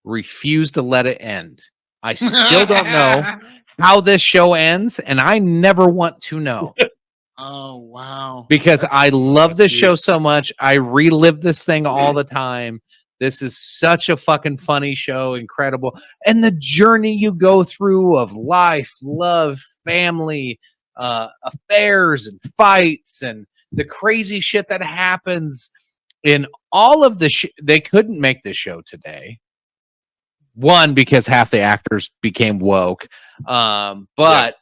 refuse to let it end. I still don't know how this show ends, and I never want to know. Oh, wow. Because I love this show so much. I relive this thing all the time. This is such a fucking funny show, incredible. And the journey you go through of life, love, family, affairs, and fights, and the crazy shit that happens in all of the they couldn't make this show today. One, because half the actors became woke, but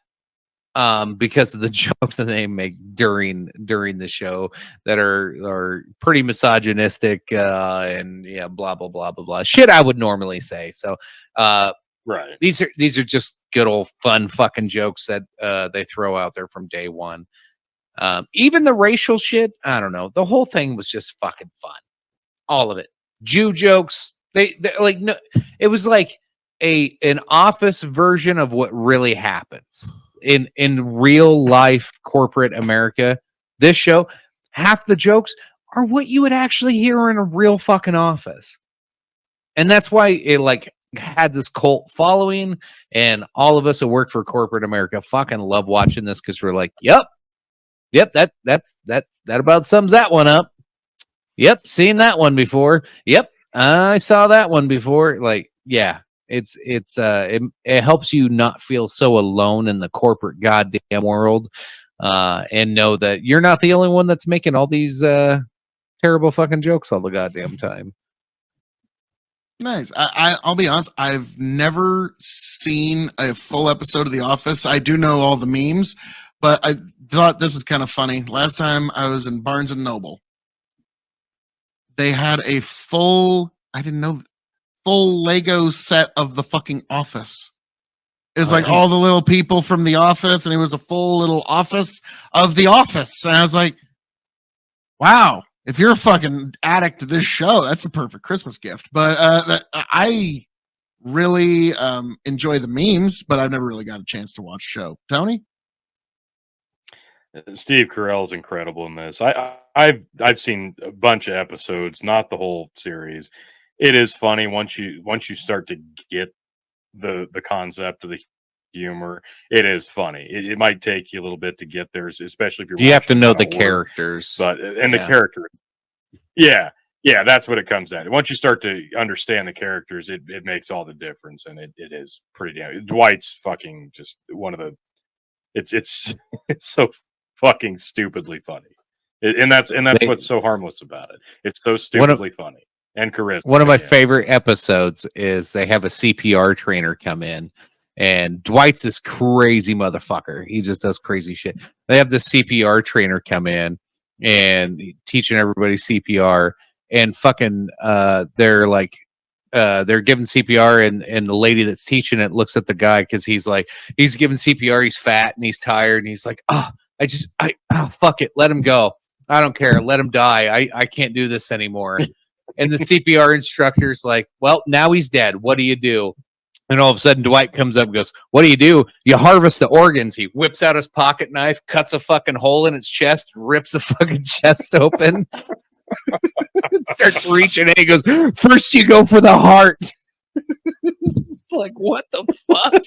because of the jokes that they make during the show that are pretty misogynistic and yeah, blah blah blah blah blah shit I would normally say. So Right. these are just good old fun fucking jokes that they throw out there from day one. Even the racial shit, I don't know. The whole thing was just fucking fun. All of it. Jew jokes. They like, no, it was like an Office version of what really happens in real life corporate America. This show, half the jokes are what you would actually hear in a real fucking office. And that's why it like had this cult following, and all of us who work for corporate America fucking love watching this because we're like, yep, that about sums that one up. Yep, seen that one before. Yep, I saw that one before. Like, yeah, it helps you not feel so alone in the corporate goddamn world, and know that you're not the only one that's making all these terrible fucking jokes all the goddamn time. Nice. I'll be honest. I've never seen a full episode of The Office. I do know all the memes, but I thought this is kind of funny. Last time I was in Barnes and Noble, they had a full Lego set of the fucking Office. It was like all the little people from The Office, and it was a full little office of The Office. And I was like, wow, if you're a fucking addict to this show, that's the perfect Christmas gift. But I really enjoy the memes, but I've never really got a chance to watch the show. Tony? Steve Carell is incredible in this. I've seen a bunch of episodes, not the whole series. It is funny once you start to get the concept of the humor. It is funny. It might take you a little bit to get there, especially if you have to know the work, characters, but the character. Yeah, that's what it comes down to. Once you start to understand the characters, it makes all the difference, and it is pretty damn. Dwight's fucking just one of the It's it's so fucking stupidly funny, and that's what's so harmless about it. It's so stupidly funny and charismatic. One of my favorite episodes is they have a CPR trainer come in, and Dwight's this crazy motherfucker. He just does crazy shit. They have this CPR trainer come in and teaching everybody CPR, and fucking they're like they're giving CPR, and the lady that's teaching it looks at the guy because he's giving CPR, he's fat and he's tired, and he's like, fuck it, let him go. I don't care, let him die. I can't do this anymore. And the CPR instructor's like, well, now he's dead. What do you do? And all of a sudden, Dwight comes up and goes, what do? You harvest the organs. He whips out his pocket knife, cuts a fucking hole in its chest, rips the fucking chest open, starts reaching, and he goes, first you go for the heart. It's like, what the fuck?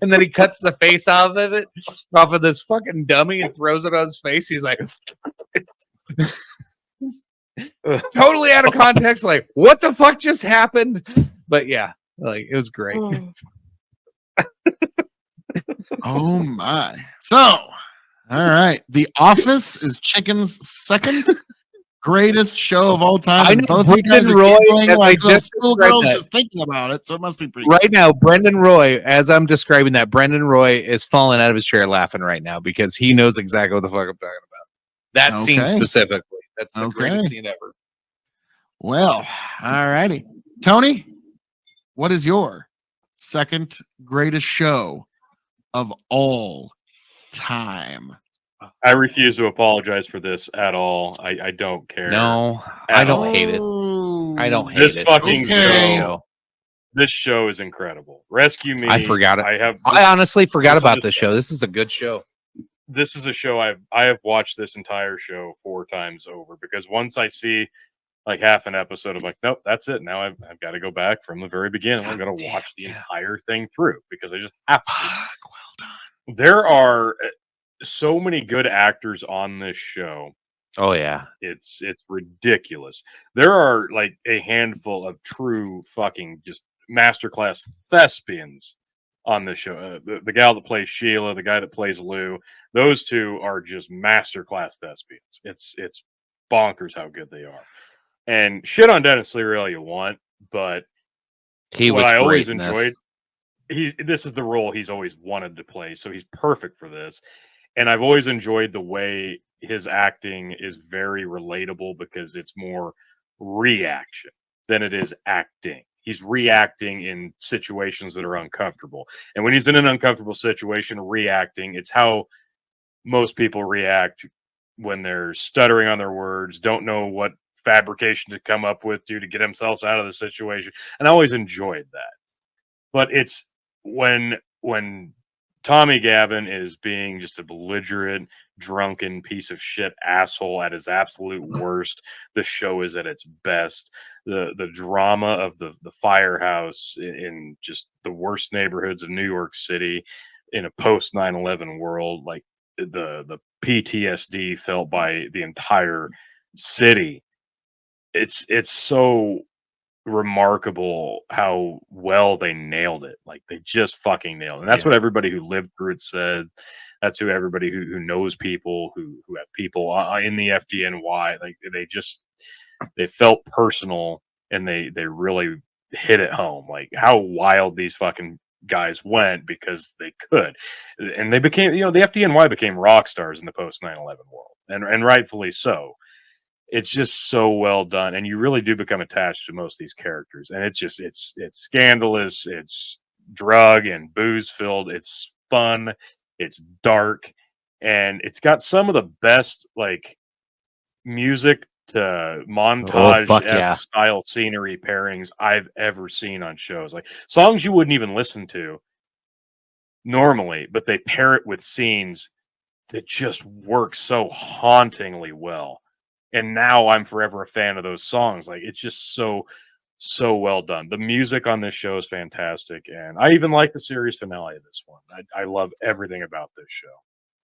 And then he cuts the face off of this fucking dummy, and throws it on his face. He's like... totally out of context, like, what the fuck just happened? But yeah, like, it was great. Oh my. So, all right. The Office is Chicken's second greatest show of all time. I And know both you guys Brendan are Roy, giggling as like I just schoolgirls described just thinking about it, so it must be pretty right now. Brendan Roy, as I'm describing that, Brendan Roy is falling out of his chair laughing right now because he knows exactly what the fuck I'm talking about. That scene Okay. specifically. That's the Okay. greatest scene ever. Well, all righty. Tony, what is your second greatest show of all time? I refuse to apologize for this at all. I don't care. No, at I don't all. hate it. I don't hate This it. fucking This is a great show. This show is incredible. Rescue Me. I forgot it. I honestly forgot this is about just- this show. This is a good show. This is a show I have watched this entire show 4 times over, because once I see like half an episode, I'm like, nope, that's it. Now I've got to go back from the very beginning. I'm going to watch the entire thing through because I just have to. Well done. There are so many good actors on this show. Oh yeah, it's ridiculous. There are like a handful of true fucking just masterclass thespians on this show. The gal that plays Sheila, the guy that plays Lou, those two are just masterclass thespians. It's bonkers how good they are. And shit on Dennis Leary all you want, but he was what I always great in enjoyed. This is the role he's always wanted to play, so he's perfect for this. And I've always enjoyed the way his acting is very relatable because it's more reaction than it is acting. He's reacting in situations that are uncomfortable. And when he's in an uncomfortable situation, reacting, it's how most people react when they're stuttering on their words, don't know what fabrication to come up with to get themselves out of the situation. And I always enjoyed that. But it's when Tommy Gavin is being just a belligerent, drunken piece of shit asshole at his absolute worst, the show is at its best. The drama of the firehouse in just the worst neighborhoods of New York City in a post 9/11 world, like the PTSD felt by the entire city. It's so remarkable how well they nailed it. Like they just fucking nailed it. And that's what everybody who lived through it said. That's who everybody who knows people who have people in the FDNY, like they felt personal, and they really hit it home, like how wild these fucking guys went because they could. And they became, the FDNY became rock stars in the post 9/11 world, and rightfully so. It's just so well done, and you really do become attached to most of these characters. And it's scandalous, it's drug and booze filled, it's fun, it's dark, and it's got some of the best like music to montage style scenery pairings I've ever seen on shows. Like songs you wouldn't even listen to normally, but they pair it with scenes that just work so hauntingly well. And now I'm forever a fan of those songs. Like it's just so well done. The music on this show is fantastic, and I even like the series finale of this one. I love everything about this show.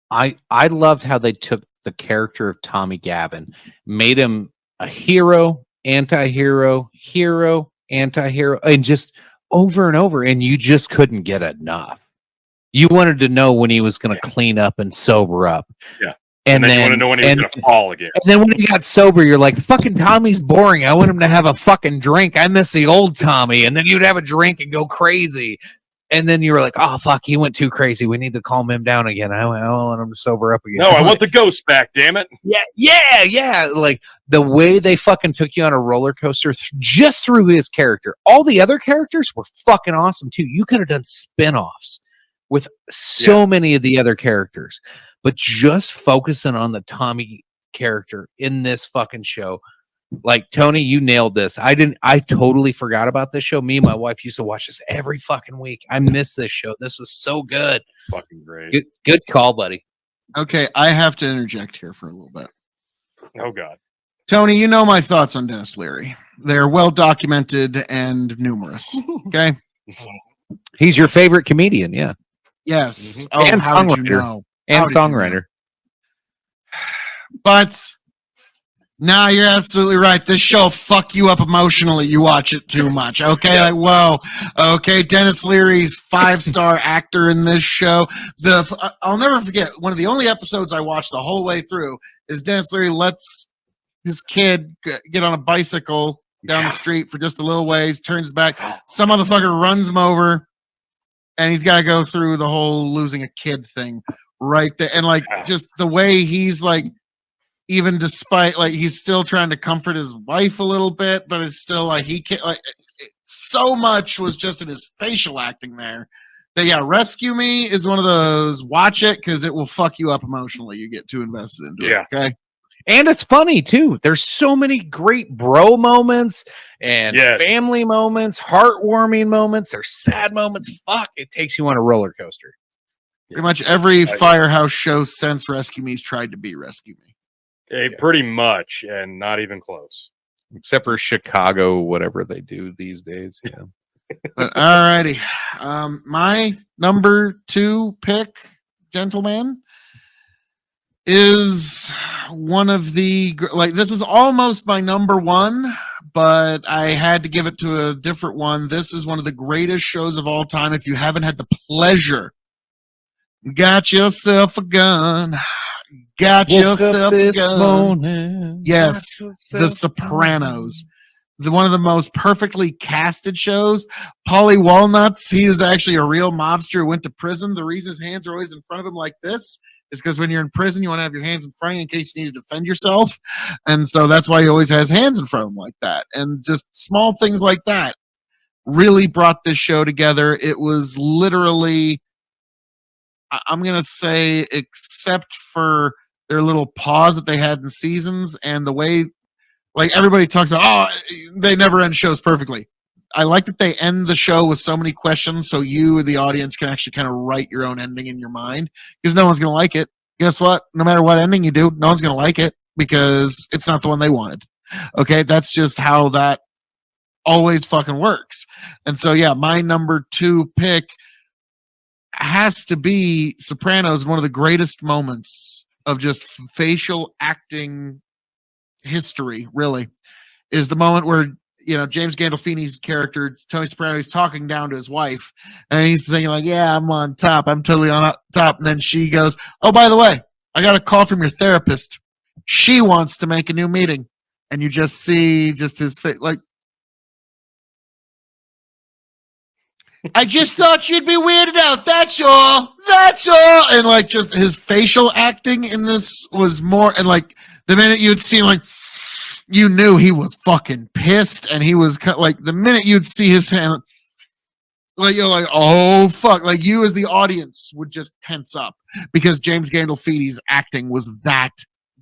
I loved how they took the character of Tommy Gavin, made him a hero, anti-hero, hero, anti-hero, and just over and over, and you just couldn't get enough. You wanted to know when he was going to clean up and sober up. Yeah. And then you want to know when he was going to fall again. And then when he got sober, you're like, fucking Tommy's boring. I want him to have a fucking drink. I miss the old Tommy. And then you'd have a drink and go crazy. And then you were like, oh, fuck, he went too crazy. We need to calm him down again. I want him to sober up again. No, I want the ghost back, damn it. Yeah. Like the way they fucking took you on a roller coaster just through his character. All the other characters were fucking awesome too. You could have done spin-offs with so many of the other characters. But just focusing on the Tommy character in this fucking show. Like, Tony, you nailed this. I totally forgot about this show. Me and my wife used to watch this every fucking week. I miss this show. This was so good. Fucking great. Good call, buddy. Okay, I have to interject here for a little bit. Oh, God. Tony, you know my thoughts on Dennis Leary. They're well documented and numerous. Okay? He's your favorite comedian, yeah. Yes. Mm-hmm. And how songwriter. did you know? And songwriter. But no, you're absolutely right. This show fuck you up emotionally. You watch it too much. Okay, like whoa. Okay, Dennis Leary's 5-star actor in this show. I'll never forget one of the only episodes I watched the whole way through is Dennis Leary lets his kid get on a bicycle down the street for just a little ways, turns back, some motherfucker runs him over, and he's got to go through the whole losing a kid thing right there, and like just the way he's like. Even despite like he's still trying to comfort his wife a little bit, but it's still like he can't like so much was just in his facial acting there. That Rescue Me is one of those watch it because it will fuck you up emotionally. You get too invested into it. Okay. And it's funny too. There's so many great bro moments and family moments, heartwarming moments, there's sad moments. Fuck, it takes you on a roller coaster. Pretty much every Firehouse show since Rescue Me's tried to be Rescue Me. Pretty much, and not even close. Except for Chicago, whatever they do these days. Yeah. But alrighty. My number 2 pick, gentlemen, is one of the this is almost my number 1, but I had to give it to a different one. This is one of the greatest shows of all time. If you haven't had the pleasure, got yourself a gun. Got yourself a gun. Morning, yes, The Sopranos. One of the most perfectly casted shows. Paulie Walnuts, he is actually a real mobster who went to prison. The reason his hands are always in front of him like this is because when you're in prison, you want to have your hands in front of you in case you need to defend yourself. And so that's why he always has hands in front of him like that. And just small things like that really brought this show together. It was literally... I'm going to say, except for their little pause that they had in seasons and the way, like everybody talks about, they never end shows perfectly. I like that they end the show with so many questions so you, the audience, can actually kind of write your own ending in your mind because no one's going to like it. Guess what? No matter what ending you do, no one's going to like it because it's not the one they wanted. Okay? That's just how that always fucking works. And so, my number 2 pick has to be Sopranos. One of the greatest moments of just facial acting history, really, is the moment where James Gandolfini's character Tony Soprano is talking down to his wife, and he's saying like, "Yeah, I'm on top. I'm totally on top." And then she goes, "Oh, by the way, I got a call from your therapist. She wants to make a new meeting." And you just see just his face, like. I just thought you'd be weirded out. That's all. That's all. And like just his facial acting in this was more. And like the minute you'd see like, you knew he was fucking pissed. And he was like the minute you'd see his hand, like you're like, oh fuck. Like you as the audience would just tense up because James Gandolfini's acting was that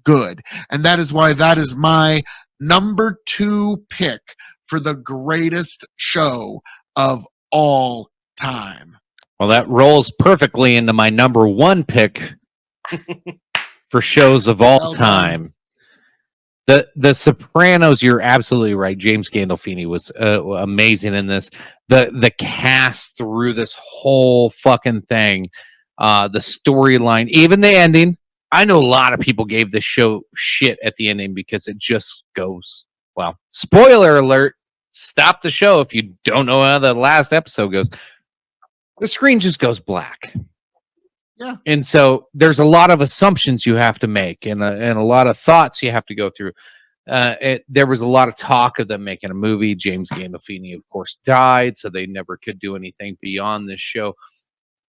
good. And that is why that is my number 2 pick for the greatest show of all time. Well, that rolls perfectly into my number 1 pick for shows of all time. The Sopranos, you're absolutely right. James Gandolfini was amazing in this. The cast through this whole fucking thing, the storyline, even the ending. I know a lot of people gave this show shit at the ending because it just goes, well, spoiler alert. Stop the show if you don't know how the last episode goes. The screen just goes black. Yeah. And so there's a lot of assumptions you have to make, and a lot of thoughts you have to go through. There was a lot of talk of them making a movie. James Gandolfini, of course, died, so they never could do anything beyond this show.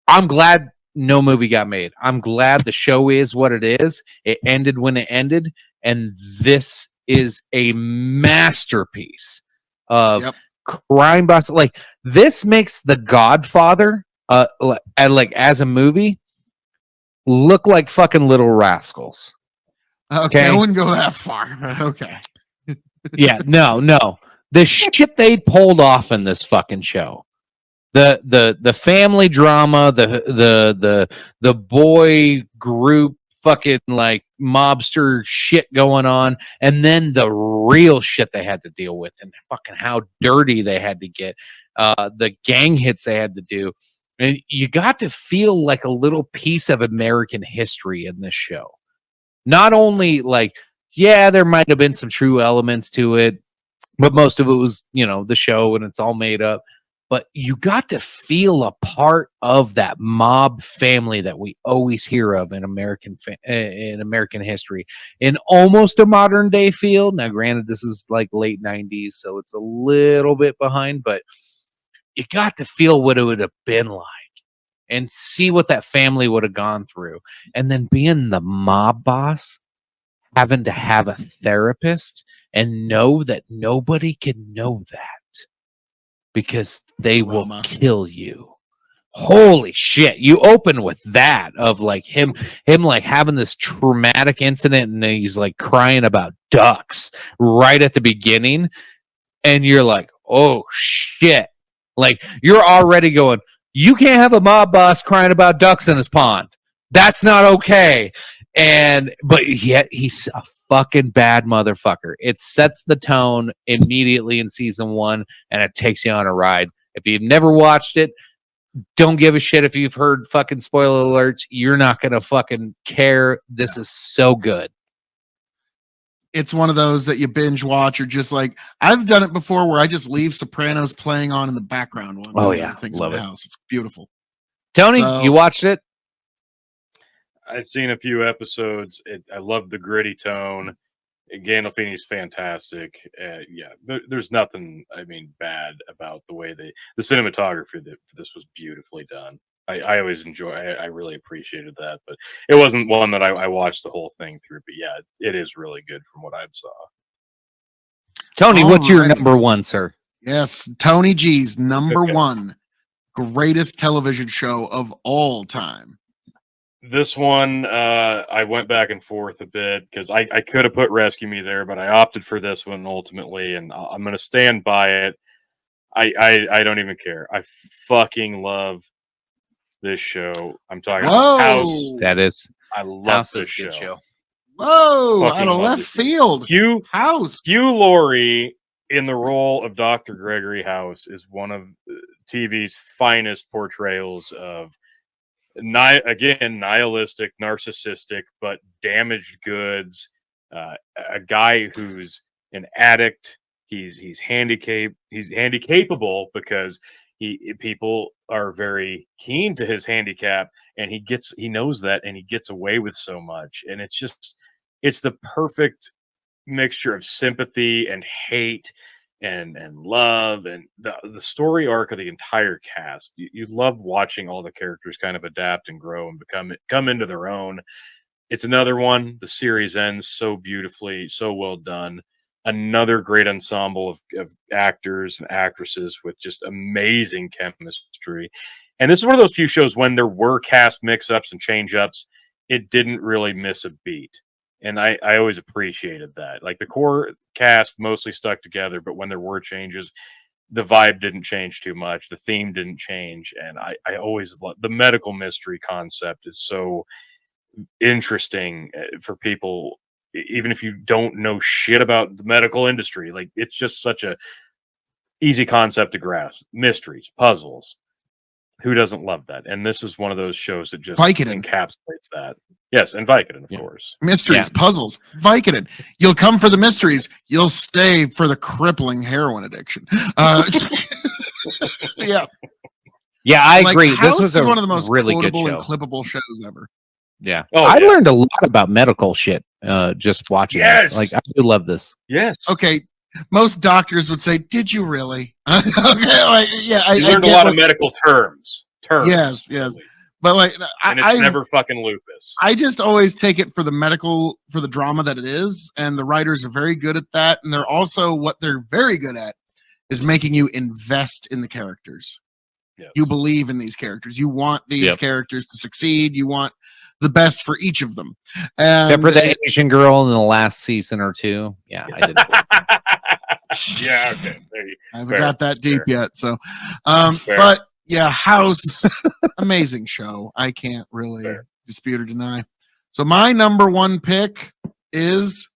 I'm glad no movie got made. I'm glad the show is what it is. It ended when it ended, and this is a masterpiece of crime bust. Like, this makes The Godfather, like as a movie, look like fucking Little Rascals. Okay, I wouldn't go that far. Okay. Yeah, no. The shit they pulled off in this fucking show. The family drama, the boy group fucking like mobster shit going on, and then the real shit they had to deal with, and fucking how dirty they had to get, the gang hits they had to do. And you got to feel like a little piece of American history in this show. Not only like, yeah, there might have been some true elements to it, but most of it was, the show and it's all made up. But you got to feel a part of that mob family that we always hear of in American history, in almost a modern day feel. Now, granted, this is like late 90s, so it's a little bit behind, but you got to feel what it would have been like and see what that family would have gone through. And then being the mob boss, having to have a therapist and know that nobody can know that because they will kill you. Holy shit. You open with that of like him like having this traumatic incident, and he's like crying about ducks right at the beginning. And you're like, oh shit. Like, you're already going, you can't have a mob boss crying about ducks in his pond. That's not okay. But yet he's a fucking bad motherfucker. It sets the tone immediately in season 1, and it takes you on a ride. If you've never watched it, don't give a shit if you've heard fucking spoiler alerts. You're not going to fucking care. This is so good. It's one of those that you binge watch, or just like, I've done it before where I just leave Sopranos playing on in the background while I'm doing things in the house. It's beautiful. Tony, you watched it? I've seen a few episodes. I love the gritty tone. Gandolfini's fantastic. There's nothing, bad about the way the cinematography for this was beautifully done. I always enjoy. I really appreciated that, but it wasn't one that I watched the whole thing through. But yeah, it is really good from what I saw. Tony, what's your number one, sir? Yes, Tony G's number one greatest television show of all time. This one, I went back and forth a bit because I could have put Rescue Me there, but I opted for this one ultimately, and I'm going to stand by it. I don't even care. I fucking love this show. I'm talking about House. That is. I love this show. Whoa, out of left field. Hugh Laurie in the role of Dr. Gregory House is one of TV's finest portrayals of nihilistic, narcissistic, but damaged goods. A guy who's an addict. He's handicapable because people are very keen to his handicap, and he knows that, and he gets away with so much. And it's the perfect mixture of sympathy and hate and love, and the story arc of the entire cast. You love watching all the characters kind of adapt and grow and come into their own. It's another one. The series ends so beautifully, so well done. Another great ensemble of actors and actresses with just amazing chemistry. And this is one of those few shows when there were cast mix-ups and change-ups, it didn't really miss a beat. And I always appreciated that. Like, the core cast mostly stuck together, but when there were changes, the vibe didn't change too much. The theme didn't change. And I always love the medical mystery concept is so interesting for people, even if you don't know shit about the medical industry. Like, it's just such a easy concept to grasp. Mysteries, puzzles. Who doesn't love that? And this is one of those shows that just encapsulates that. Yes, and Vicodin, of course. Mysteries, puzzles, Vicodin. You'll come for the mysteries. You'll stay for the crippling heroin addiction. Yeah. Yeah, I Like, agree. This House was is one of the most really good quotable and show. clippable shows ever. Yeah. Oh, I yeah. learned a lot about medical shit just watching Yes. this. Like, I do love this. Yes. Okay, most doctors would say, "Did you really?" Okay, like, yeah, I You learned a get lot what, of medical terms. Yes, but like, And it's never fucking lupus. I just always take it for the drama that it is, and the writers are very good at that. And they're also, what they're very good at is making you invest in the characters. Yes. You believe in these characters. You want these characters to succeed. You want the best for each of them. And except for the Asian girl in the last season or two. Yeah, I didn't. Yeah, okay. I haven't got that deep yet. So, but yeah, House, amazing show. I can't really dispute or deny. So my number one pick is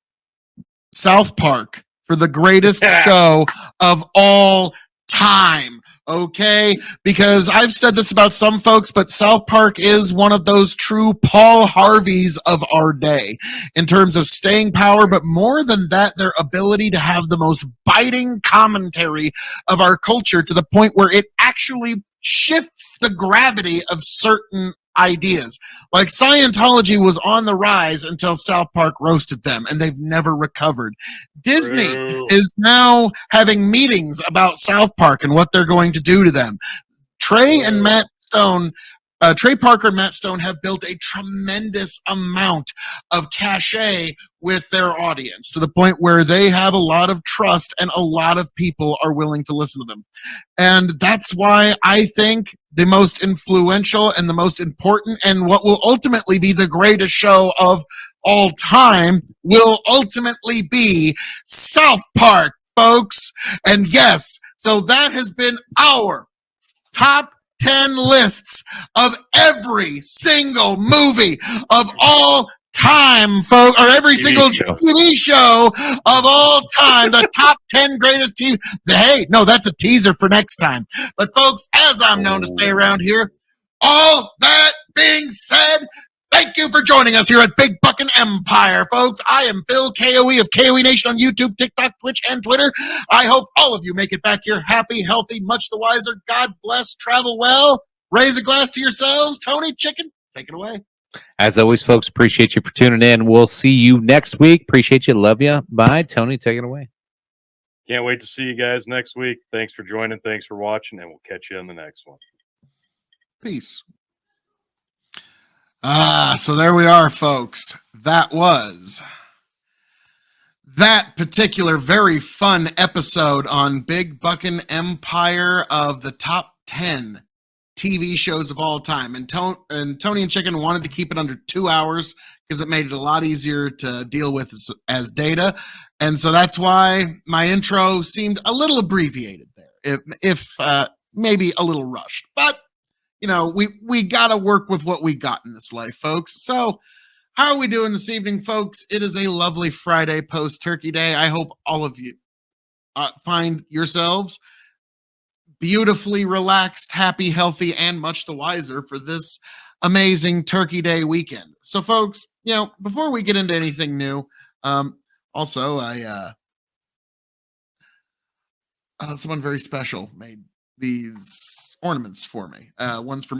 South Park for the greatest show of all time. Okay, because I've said this about some folks, but South Park is one of those true Paul Harveys of our day in terms of staying power, but more than that, their ability to have the most biting commentary of our culture to the point where it actually shifts the gravity of certain ideas. Like Scientology was on the rise until South Park roasted them, and they've never recovered. Disney is now having meetings about South Park and what they're going to do to them. Trey Parker and Matt Stone have built a tremendous amount of cachet with their audience to the point where they have a lot of trust and a lot of people are willing to listen to them. And that's why I think the most influential and the most important and what will ultimately be the greatest show of all time will ultimately be South Park, folks. And yes, so that has been our top 10 lists of every single movie of all time, folks, or every single TV show of all time. The top 10 greatest TV. Hey, no, that's a teaser for next time. But folks, as I'm known to say around here, all that being said, thank you for joining us here at Big Buckin' Empire, folks. I am Phil K.O.E. of K.O.E. Nation on YouTube, TikTok, Twitch, and Twitter. I hope all of you make it back here happy, healthy, much the wiser. God bless, travel well. Raise a glass to yourselves. Tony Chicken, take it away. As always, folks, appreciate you for tuning in. We'll see you next week. Appreciate you. Love you. Bye. Tony, take it away. Can't wait to see you guys next week. Thanks for joining. Thanks for watching, and we'll catch you on the next one. Peace. So there we are, folks. That was that particular very fun episode on Big Buckin' Empire of the top 10 TV shows of all time. And Tony and Chicken wanted to keep it under 2 hours because it made it a lot easier to deal with as data. And so that's why my intro seemed a little abbreviated there, if maybe a little rushed. But you know, we got to work with what we got in this life, folks. So how are we doing this evening, folks? It is a lovely Friday post-Turkey Day. I hope all of you find yourselves beautifully relaxed, happy, healthy, and much the wiser for this amazing Turkey Day weekend. So, folks, you know, before we get into anything new, also, someone very special made these ornaments for me. One's for